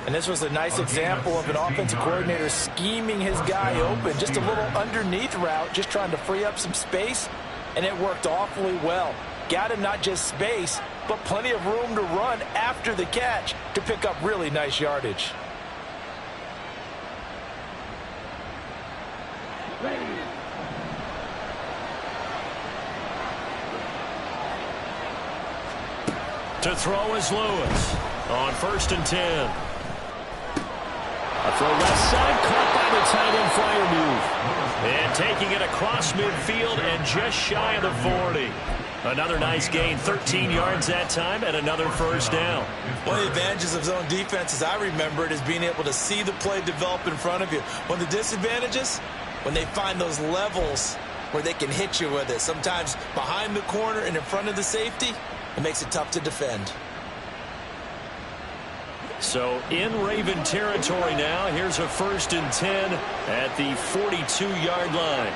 And this was a nice example of an offensive coordinator scheming his guy open. Just a little underneath route, just trying to free up some space, and it worked awfully well. Got him not just space, but plenty of room to run after the catch to pick up really nice yardage. To throw is Lewis on 1st and 10. A throw left side, caught by the tight end flyer move. And taking it across midfield and just shy of the 40. Another nice gain, 13 yards that time, and another first down. One of the advantages of zone defense, as I remember it, is being able to see the play develop in front of you. One of the disadvantages, when they find those levels where they can hit you with it, sometimes behind the corner and in front of the safety, it makes it tough to defend. So in Raven territory now, here's a 1st and 10 at the 42-yard line.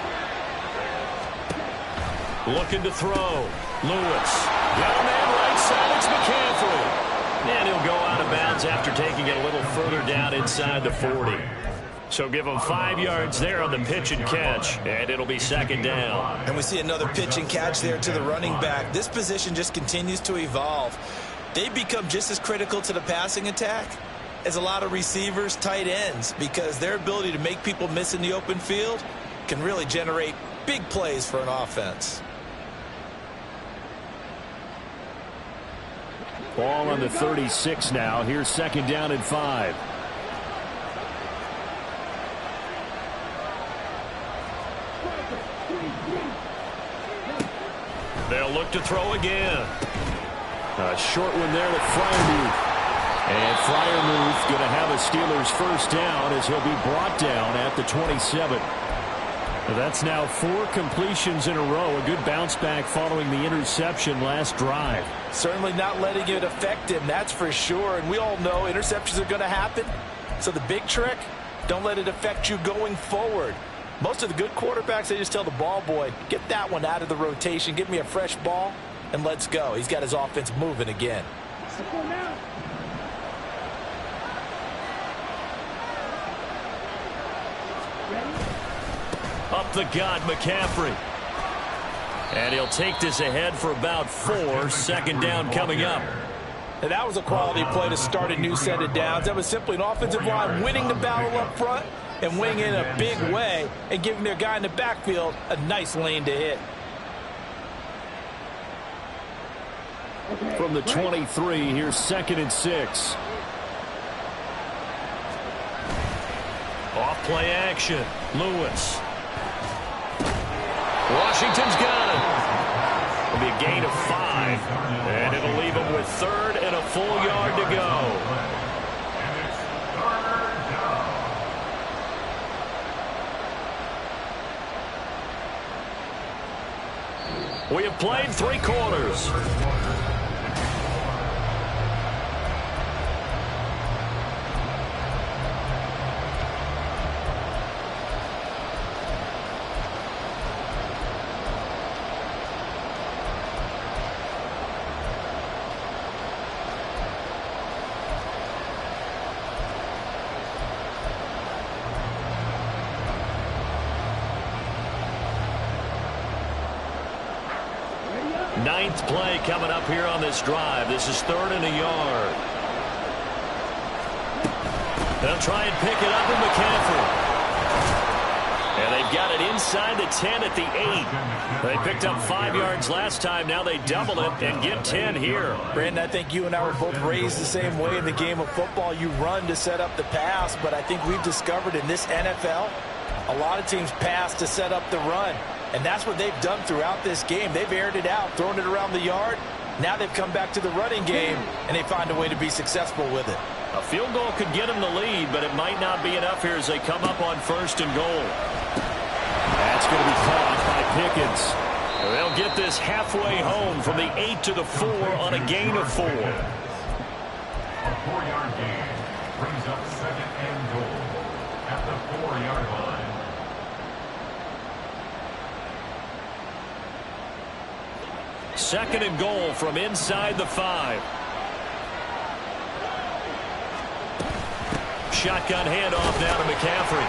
Looking to throw. Lewis. Got a man right side. It's McCaffrey. And he'll go out of bounds after taking it a little further down inside the 40. So give him 5 yards there on the pitch and catch, and it'll be 2nd down. And we see another pitch and catch there to the running back. This position just continues to evolve. They become just as critical to the passing attack as a lot of receivers, tight ends, because their ability to make people miss in the open field can really generate big plays for an offense. Ball on the 36 now. Here's 2nd down and 5. They'll look to throw again. A short one there to Freiermuth. And Freiermuth going to have a Steelers first down as he'll be brought down at the 27. That's now 4 completions in a row. A good bounce back following the interception last drive. Certainly not letting it affect him, that's for sure. And we all know interceptions are going to happen. So the big trick, don't let it affect you going forward. Most of the good quarterbacks, they just tell the ball boy, get that one out of the rotation, give me a fresh ball, and let's go. He's got his offense moving again. Let's go now. Up the gut, McCaffrey. And he'll take this ahead for about 4. 2nd down coming up. And that was a quality play to start a new set of downs. That was simply an offensive line winning the battle up front and winning in a big way and giving their guy in the backfield a nice lane to hit. From the 23, here's 2nd and 6. Off play action. Lewis. Washington's got it. It'll be a gain of 5. And it'll leave him with 3rd and a full yard to go. We have played 3 quarters. Ninth play coming up here on this drive. This is 3rd and a yard. They'll try and pick it up with McCaffrey. And they've got it inside the 10 at the 8. They picked up 5 yards last time. Now they double it and get 10 here. Brandon, I think you and I were both raised the same way in the game of football. You run to set up the pass, but I think we've discovered in this NFL, a lot of teams pass to set up the run. And that's what they've done throughout this game. They've aired it out, thrown it around the yard. Now they've come back to the running game, and they find a way to be successful with it. A field goal could get them the lead, but it might not be enough here as they come up on 1st and goal. That's going to be caught by Pickens. They'll get this halfway home from the 8 to the 4 on a gain of 4. A 4-yard gain brings up 2nd and goal at the 4-yard line. 2nd and goal from inside the 5. Shotgun handoff now to McCaffrey.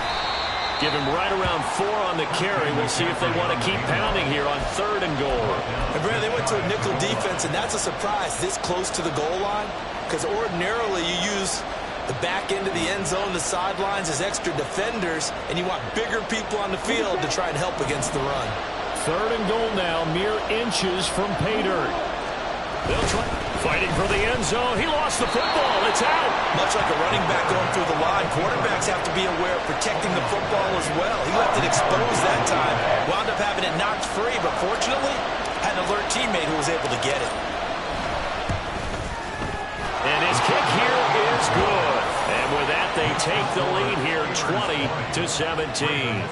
Give him right around 4 on the carry. We'll see if they want to keep pounding here on 3rd and goal. And Brad, they went to a nickel defense, and that's a surprise this close to the goal line, because ordinarily you use the back end of the end zone, the sidelines as extra defenders, and you want bigger people on the field to try and help against the run. 3rd and goal now, mere inches from pay dirt. They'll try fighting for the end zone. He lost the football. It's out. Much like a running back going through the line, quarterbacks have to be aware of protecting the football as well. He left it exposed that time. Wound up having it knocked free, but fortunately had an alert teammate who was able to get it. And his kick here is good. And with that, they take the lead here 20-17.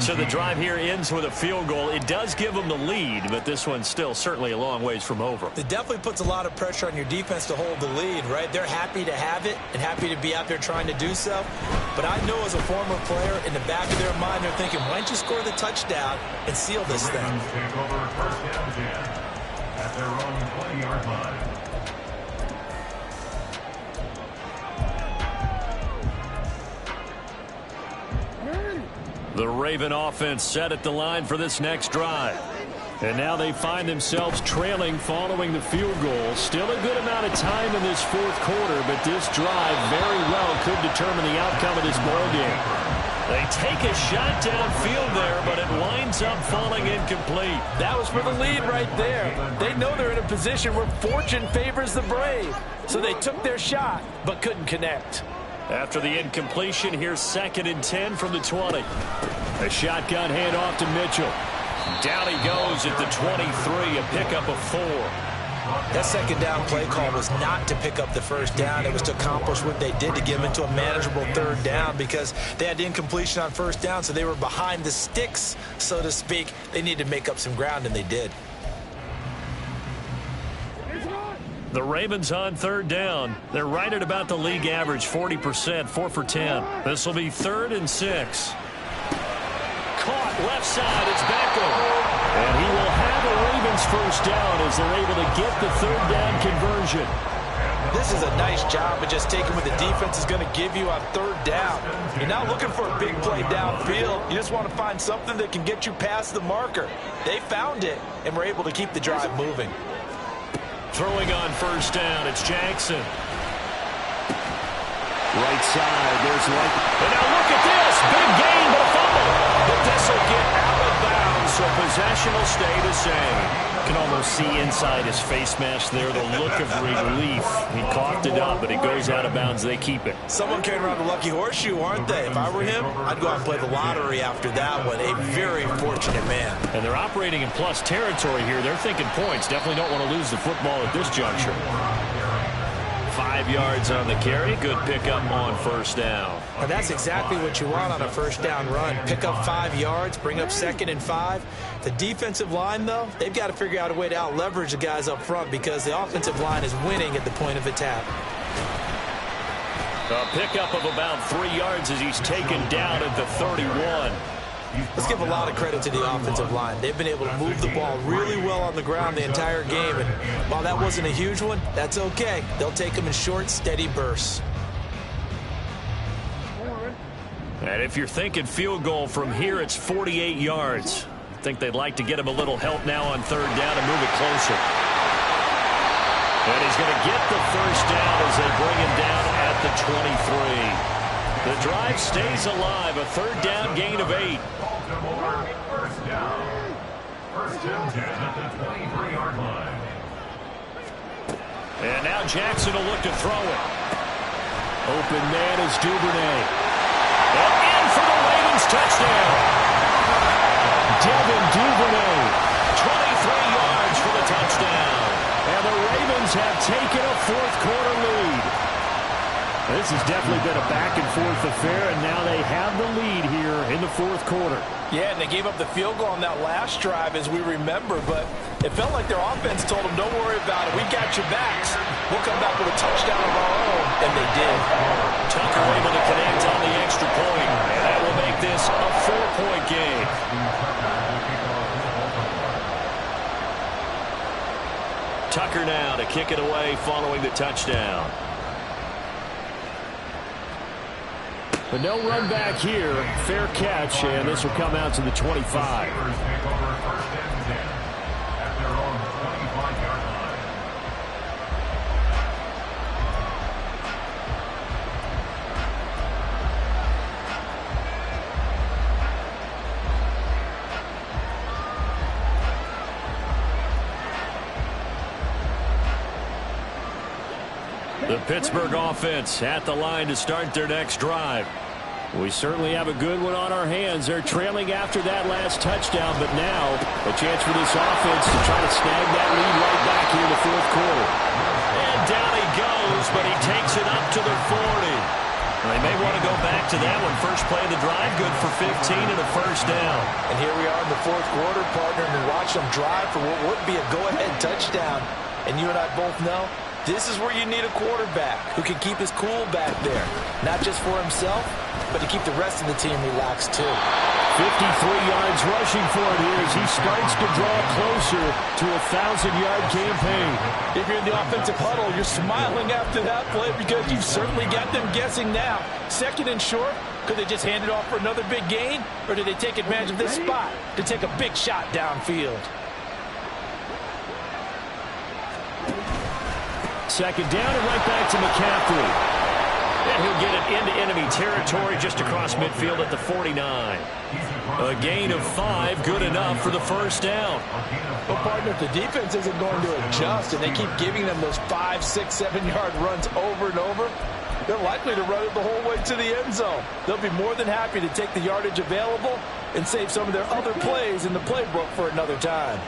So the drive here ends with a field goal. It does give them the lead, but this one's still certainly a long ways from over. It definitely puts a lot of pressure on your defense to hold the lead, right? They're happy to have it and happy to be out there trying to do so. But I know as a former player, in the back of their mind, they're thinking, why don't you score the touchdown and seal this thing? Take over first down 10 at their own 20-yard line. The Raven offense set at the line for this next drive. And now they find themselves trailing following the field goal. Still a good amount of time in this fourth quarter, but this drive very well could determine the outcome of this ball game. They take a shot downfield there, but it winds up falling incomplete. That was for the lead right there. They know they're in a position where fortune favors the brave. So they took their shot, but couldn't connect. After the incompletion, here's 2nd and 10 from the 20. A shotgun handoff to Mitchell. Down he goes at the 23, a pickup of 4. That second down play call was not to pick up the first down. It was to accomplish what they did to get them into a manageable third down because they had the incompletion on first down, so they were behind the sticks, so to speak. They needed to make up some ground, and they did. The Ravens on third down. They're right at about the league average, 40%, 4 for 10. This will be 3rd and 6. Caught left side. It's Beckham. And he will have a Ravens first down as they're able to get the third down conversion. This is a nice job of just taking what the defense is going to give you on third down. You're not looking for a big play downfield. You just want to find something that can get you past the marker. They found it and were able to keep the drive moving. Throwing on first down, it's Jackson. Right side, there's White. And now look at this. Big gain, but a fumble. But this will get out of bounds, so possession will stay the same. You can almost see inside his face mask there the look of relief. He coughed it up, but it goes out of bounds. They keep it. Someone carrying around a lucky horseshoe, aren't they? If I were him, I'd go out and play the lottery after that one. A very fortunate man. And they're operating in plus territory here. They're thinking points. Definitely don't want to lose the football at this juncture. 5 yards on the carry. Good pickup on first down. And that's exactly what you want on a first down run. Pick up 5 yards, bring up 2nd and 5. The defensive line, though, they've got to figure out a way to out-leverage the guys up front because the offensive line is winning at the point of attack. A pickup of about 3 yards as he's taken down at the 31. Let's give a lot of credit to the offensive line. They've been able to move the ball really well on the ground the entire game. And while that wasn't a huge one, that's okay. They'll take them in short, steady bursts. And if you're thinking field goal from here, it's 48 yards. I think they'd like to get him a little help now on third down and move it closer. And he's going to get the first down as they bring him down at the 23. The drive stays alive. A third down gain of 8. Baltimore, first down. First and 10 at the 23-yard line. And now Jackson will look to throw it. Open man is Duvernay. And in for the Ravens touchdown. Devin Duvernay, 23 yards for the touchdown. And the Ravens have taken a fourth quarter lead. This has definitely been a back-and-forth affair, and now they have the lead here in the fourth quarter. Yeah, and they gave up the field goal on that last drive, as we remember, but it felt like their offense told them, don't worry about it. We got your backs. We'll come back with a touchdown of our own, and they did. Tucker able to connect on the extra point, and that will make this a 4-point game. Tucker now to kick it away following the touchdown. But no run back here. Fair catch, and this will come out to the 25. The Pittsburgh offense at the line to start their next drive. We certainly have a good one on our hands. They're trailing after that last touchdown, but now a chance for this offense to try to snag that lead right back here in the fourth quarter. And down he goes, but he takes it up to the 40. They may want to go back to that one. First play of the drive, good for 15 and a first down. And here we are in the fourth quarter, partner, and watch them drive for what would be a go-ahead touchdown. And you and I both know this is where you need a quarterback who can keep his cool back there. Not just for himself, but to keep the rest of the team relaxed too. 53 yards rushing for it here as he starts to draw closer to a 1,000-yard campaign. If you're in the offensive huddle, you're smiling after that play because you've certainly got them guessing now. Second and short, could they just hand it off for another big gain? Or do they take advantage of this spot to take a big shot downfield? Second down and right back to McCaffrey. And he'll get it into enemy territory just across midfield at the 49. A gain of 5, good enough for the first down. Well, partner, if the defense isn't going to adjust and they keep giving them those 5, 6, 7-yard runs over and over, they're likely to run it the whole way to the end zone. They'll be more than happy to take the yardage available and save some of their other plays in the playbook for another time.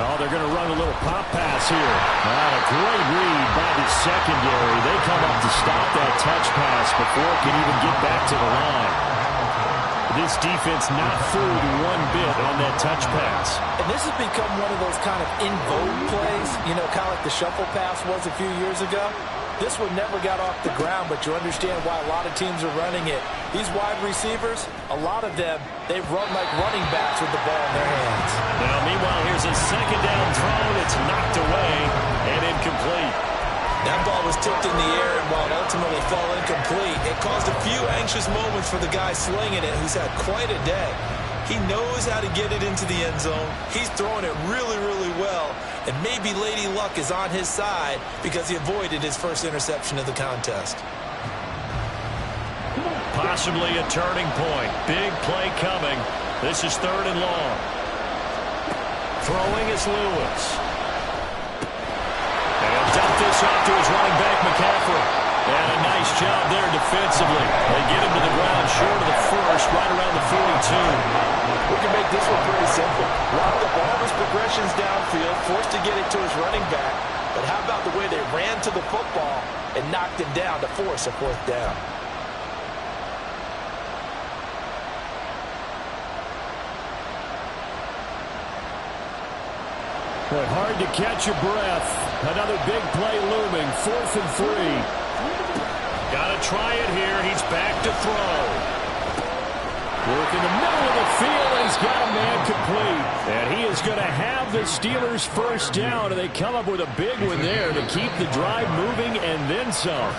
Oh, they're going to run a little pop pass here. A great read by the secondary. They come up to stop that touch pass before it can even get back to the line. This defense not fooled one bit on that touch pass. And this has become one of those kind of in vogue plays, you know, kind of like the shuffle pass was a few years ago. This one never got off the ground, but you understand why a lot of teams are running it. These wide receivers, a lot of them, they run like running backs with the ball in their hands. Now, meanwhile, here's a second down throw. It's knocked away and incomplete. That ball was tipped in the air, and while it ultimately fell incomplete, it caused a few anxious moments for the guy slinging it, who's had quite a day. He knows how to get it into the end zone. He's throwing it really, really well. And maybe Lady Luck is on his side because he avoided his first interception of the contest. Possibly a turning point. Big play coming. This is 3rd and long. Throwing is Lewis. And he'll dump this off to his running back, McCaffrey. And a nice job there defensively. They get him to the ground short of the first, right around the 42. We can make this one pretty simple. Locked up all his progressions downfield, forced to get it to his running back. But how about the way they ran to the football and knocked him down to force a 4th down? Boy, hard to catch your breath. Another big play looming. 4th and 3. Got to try it here. He's back to throw. Work in the middle of the field, and he's got a man complete. And he is going to have the Steelers' first down, and they come up with a big one there to keep the drive moving and then some.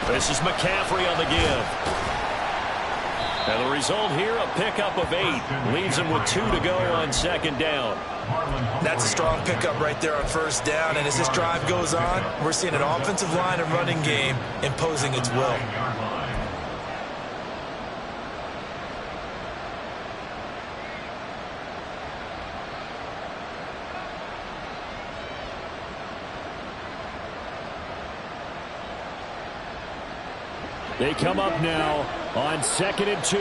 This is McCaffrey on the give. And the result here, a pickup of 8. Leaves him with 2 to go on 2nd down. That's a strong pickup right there on 1st down. And as this drive goes on, we're seeing an offensive line and running game imposing its will. They come up now on 2nd and 2.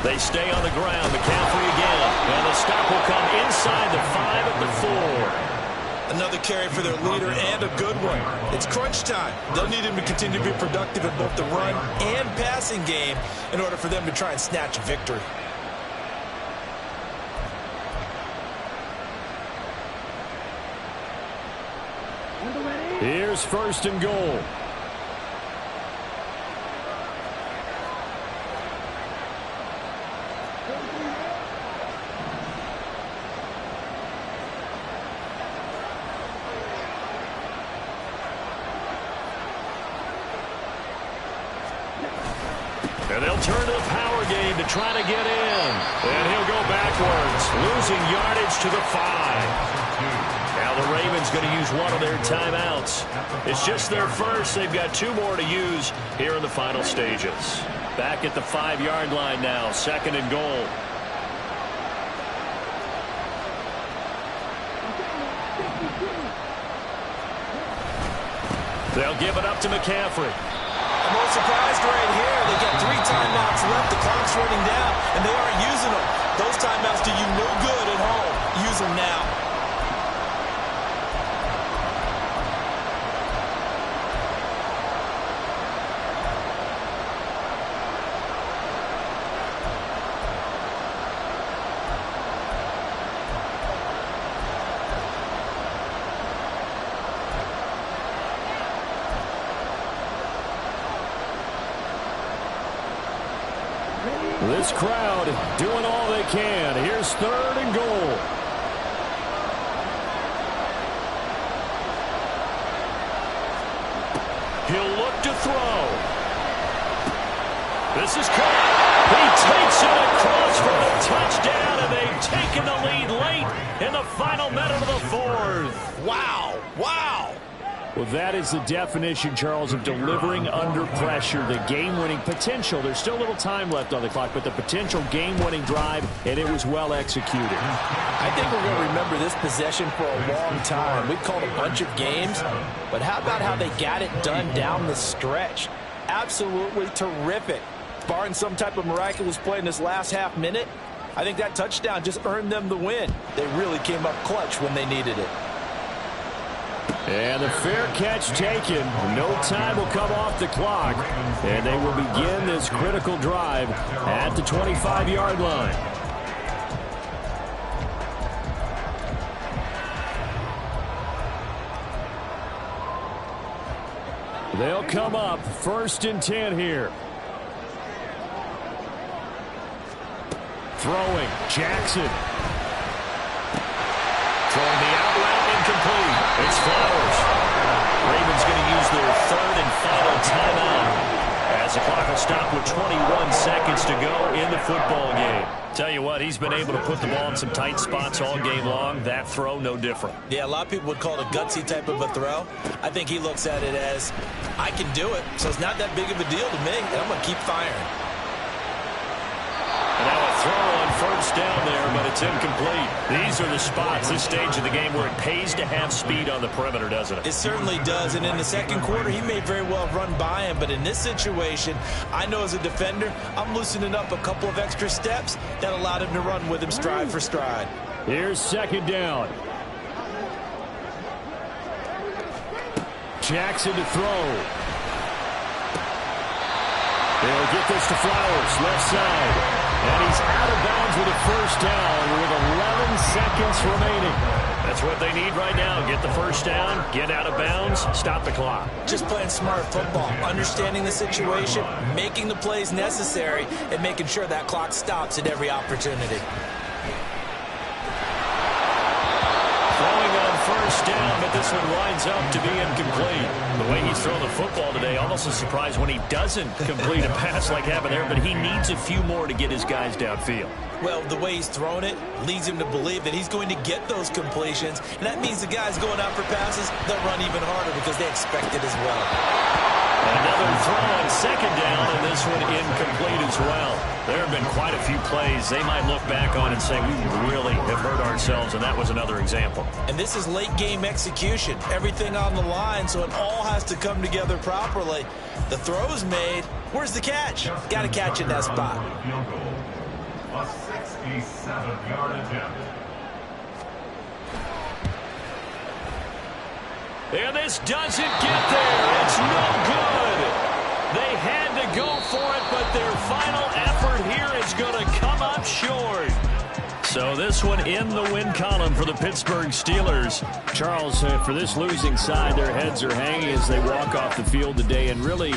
They stay on the ground. McCaffrey again. And the stop will come inside the 5 at the 4. Another carry for their leader and a good one. It's crunch time. They'll need him to continue to be productive in both the run and passing game in order for them to try and snatch a victory. Here's 1st and goal. And they'll turn to the power game to try to get in. And he'll go backwards, losing yardage to the 5. Now the Ravens going to use one of their timeouts. It's just their first. They've got 2 more to use here in the final stages. Back at the 5-yard line now, 2nd and goal. They'll give it up to McCaffrey. I'm most surprised right here. They got 3 timeouts left. The clock's running down, and they aren't using them. Those timeouts do you no good at home. Use them now. This crowd doing all they can. Here's 3rd and goal. He'll look to throw. This is caught. He takes it across for the touchdown, and they've taken the lead late in the final minute of the 4th. Wow. Wow. Well, that is the definition, Charles, of delivering under pressure. The game-winning potential. There's still a little time left on the clock, but the potential game-winning drive, and it was well executed. I think we're going to remember this possession for a long time. We've called a bunch of games, but how about how they got it done down the stretch? Absolutely terrific. Barring some type of miraculous play in this last half minute, I think that touchdown just earned them the win. They really came up clutch when they needed it. And the fair catch taken. No time will come off the clock. And they will begin this critical drive at the 25-yard line. They'll come up 1st and 10 here. Throwing, Jackson. Throwing the out route, incomplete. It's Flowers. Ravens going to use their 3rd and final timeout as the clock will stop with 21 seconds to go in the football game. Tell you what, he's been able to put the ball in some tight spots all game long. That throw, no different. Yeah, a lot of people would call it a gutsy type of a throw. I think he looks at it as, I can do it, so it's not that big of a deal to me, and I'm going to keep firing. And now a throw on 1st down there, but it's incomplete. These are the spots, this stage of the game, where it pays to have speed on the perimeter, doesn't it? It certainly does, and in the 2nd quarter, he may very well run by him, but in this situation, I know as a defender, I'm loosening up a couple of extra steps that allowed him to run with him stride for stride. Here's 2nd down. Jackson to throw. They'll get this to Flowers, left side. And he's out of bounds with a 1st down with 11 seconds remaining. That's what they need right now. Get the 1st down, get out of bounds, stop the clock. Just playing smart football, understanding the situation, making the plays necessary, and making sure that clock stops at every opportunity. Throwing on 1st down, but this one winds up to be incomplete. The way he's thrown the football today, almost a surprise when he doesn't complete a pass like happened there, but he needs a few more to get his guys downfield. Well, the way he's thrown it leads him to believe that he's going to get those completions, and that means the guys going out for passes, they'll run even harder because they expect it as well. Another throw on 2nd down, and this one incomplete as well. There have been quite a few plays they might look back on and say, we really have hurt ourselves, and that was another example. And this is late game execution. Everything on the line, so it all has to come together properly. The throw's made. Where's the catch? Got to catch in that spot. A 67-yard attempt. And this doesn't get there. It's no good. They had to go for it, but their final effort here is going to come up short. So this one in the win column for the Pittsburgh Steelers. Charles, for this losing side, their heads are hanging as they walk off the field today. And really,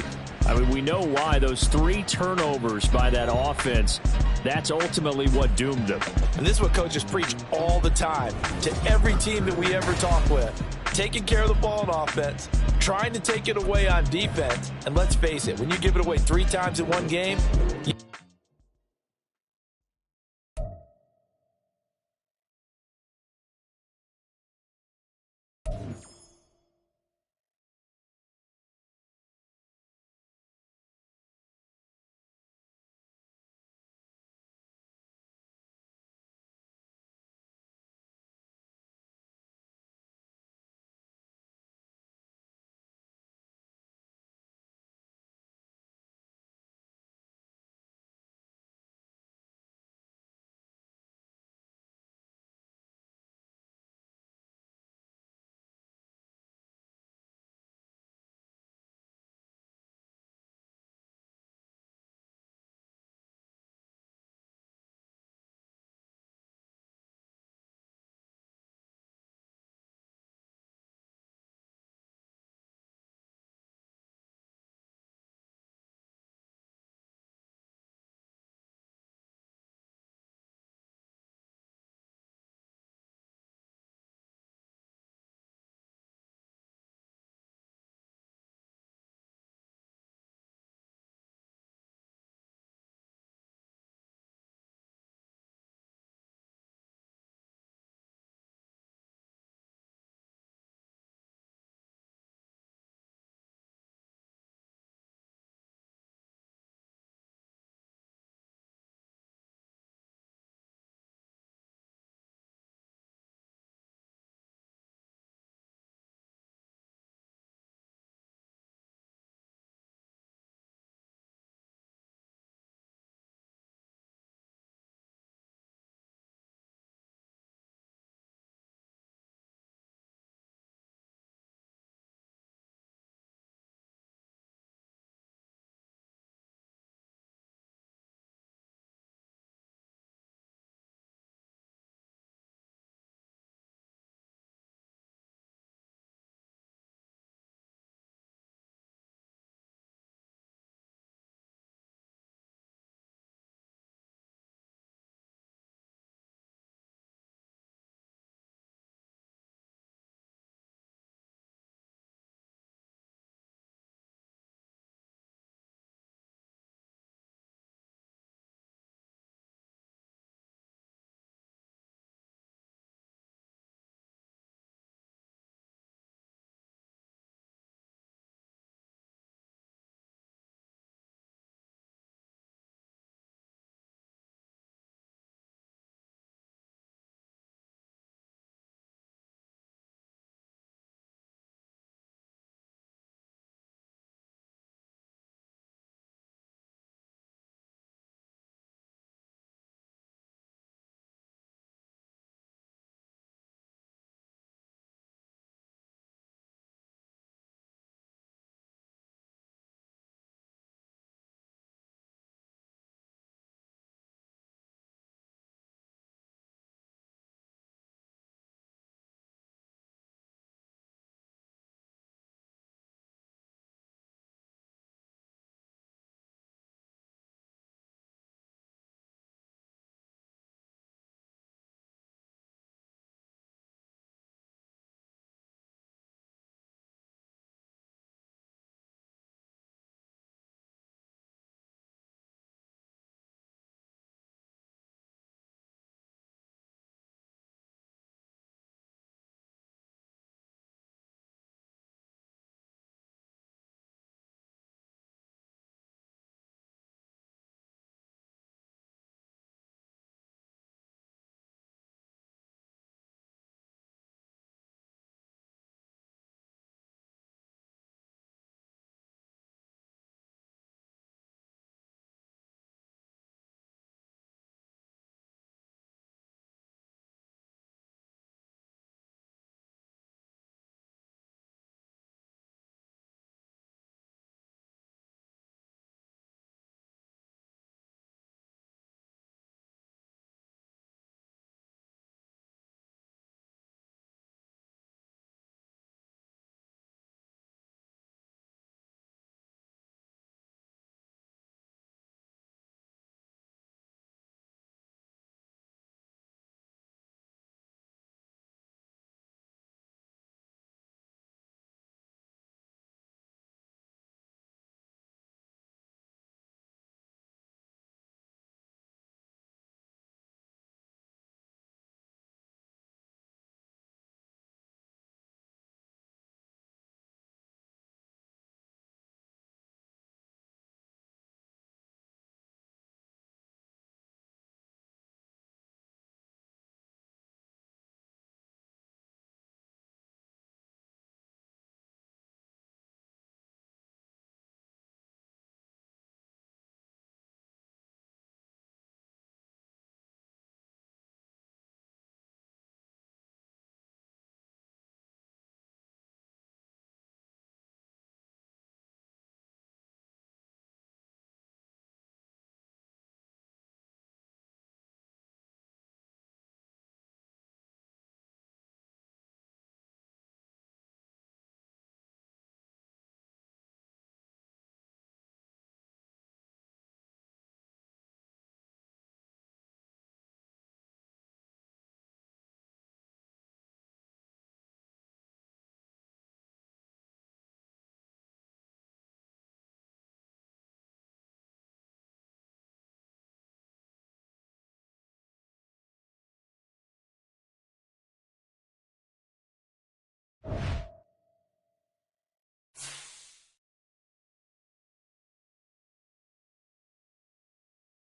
I mean, we know why. Those 3 turnovers by that offense, that's ultimately what doomed them. And this is what coaches preach all the time to every team that we ever talk with. taking care of the ball on offense, trying to take it away on defense, and let's face it, when you give it away 3 times in one game,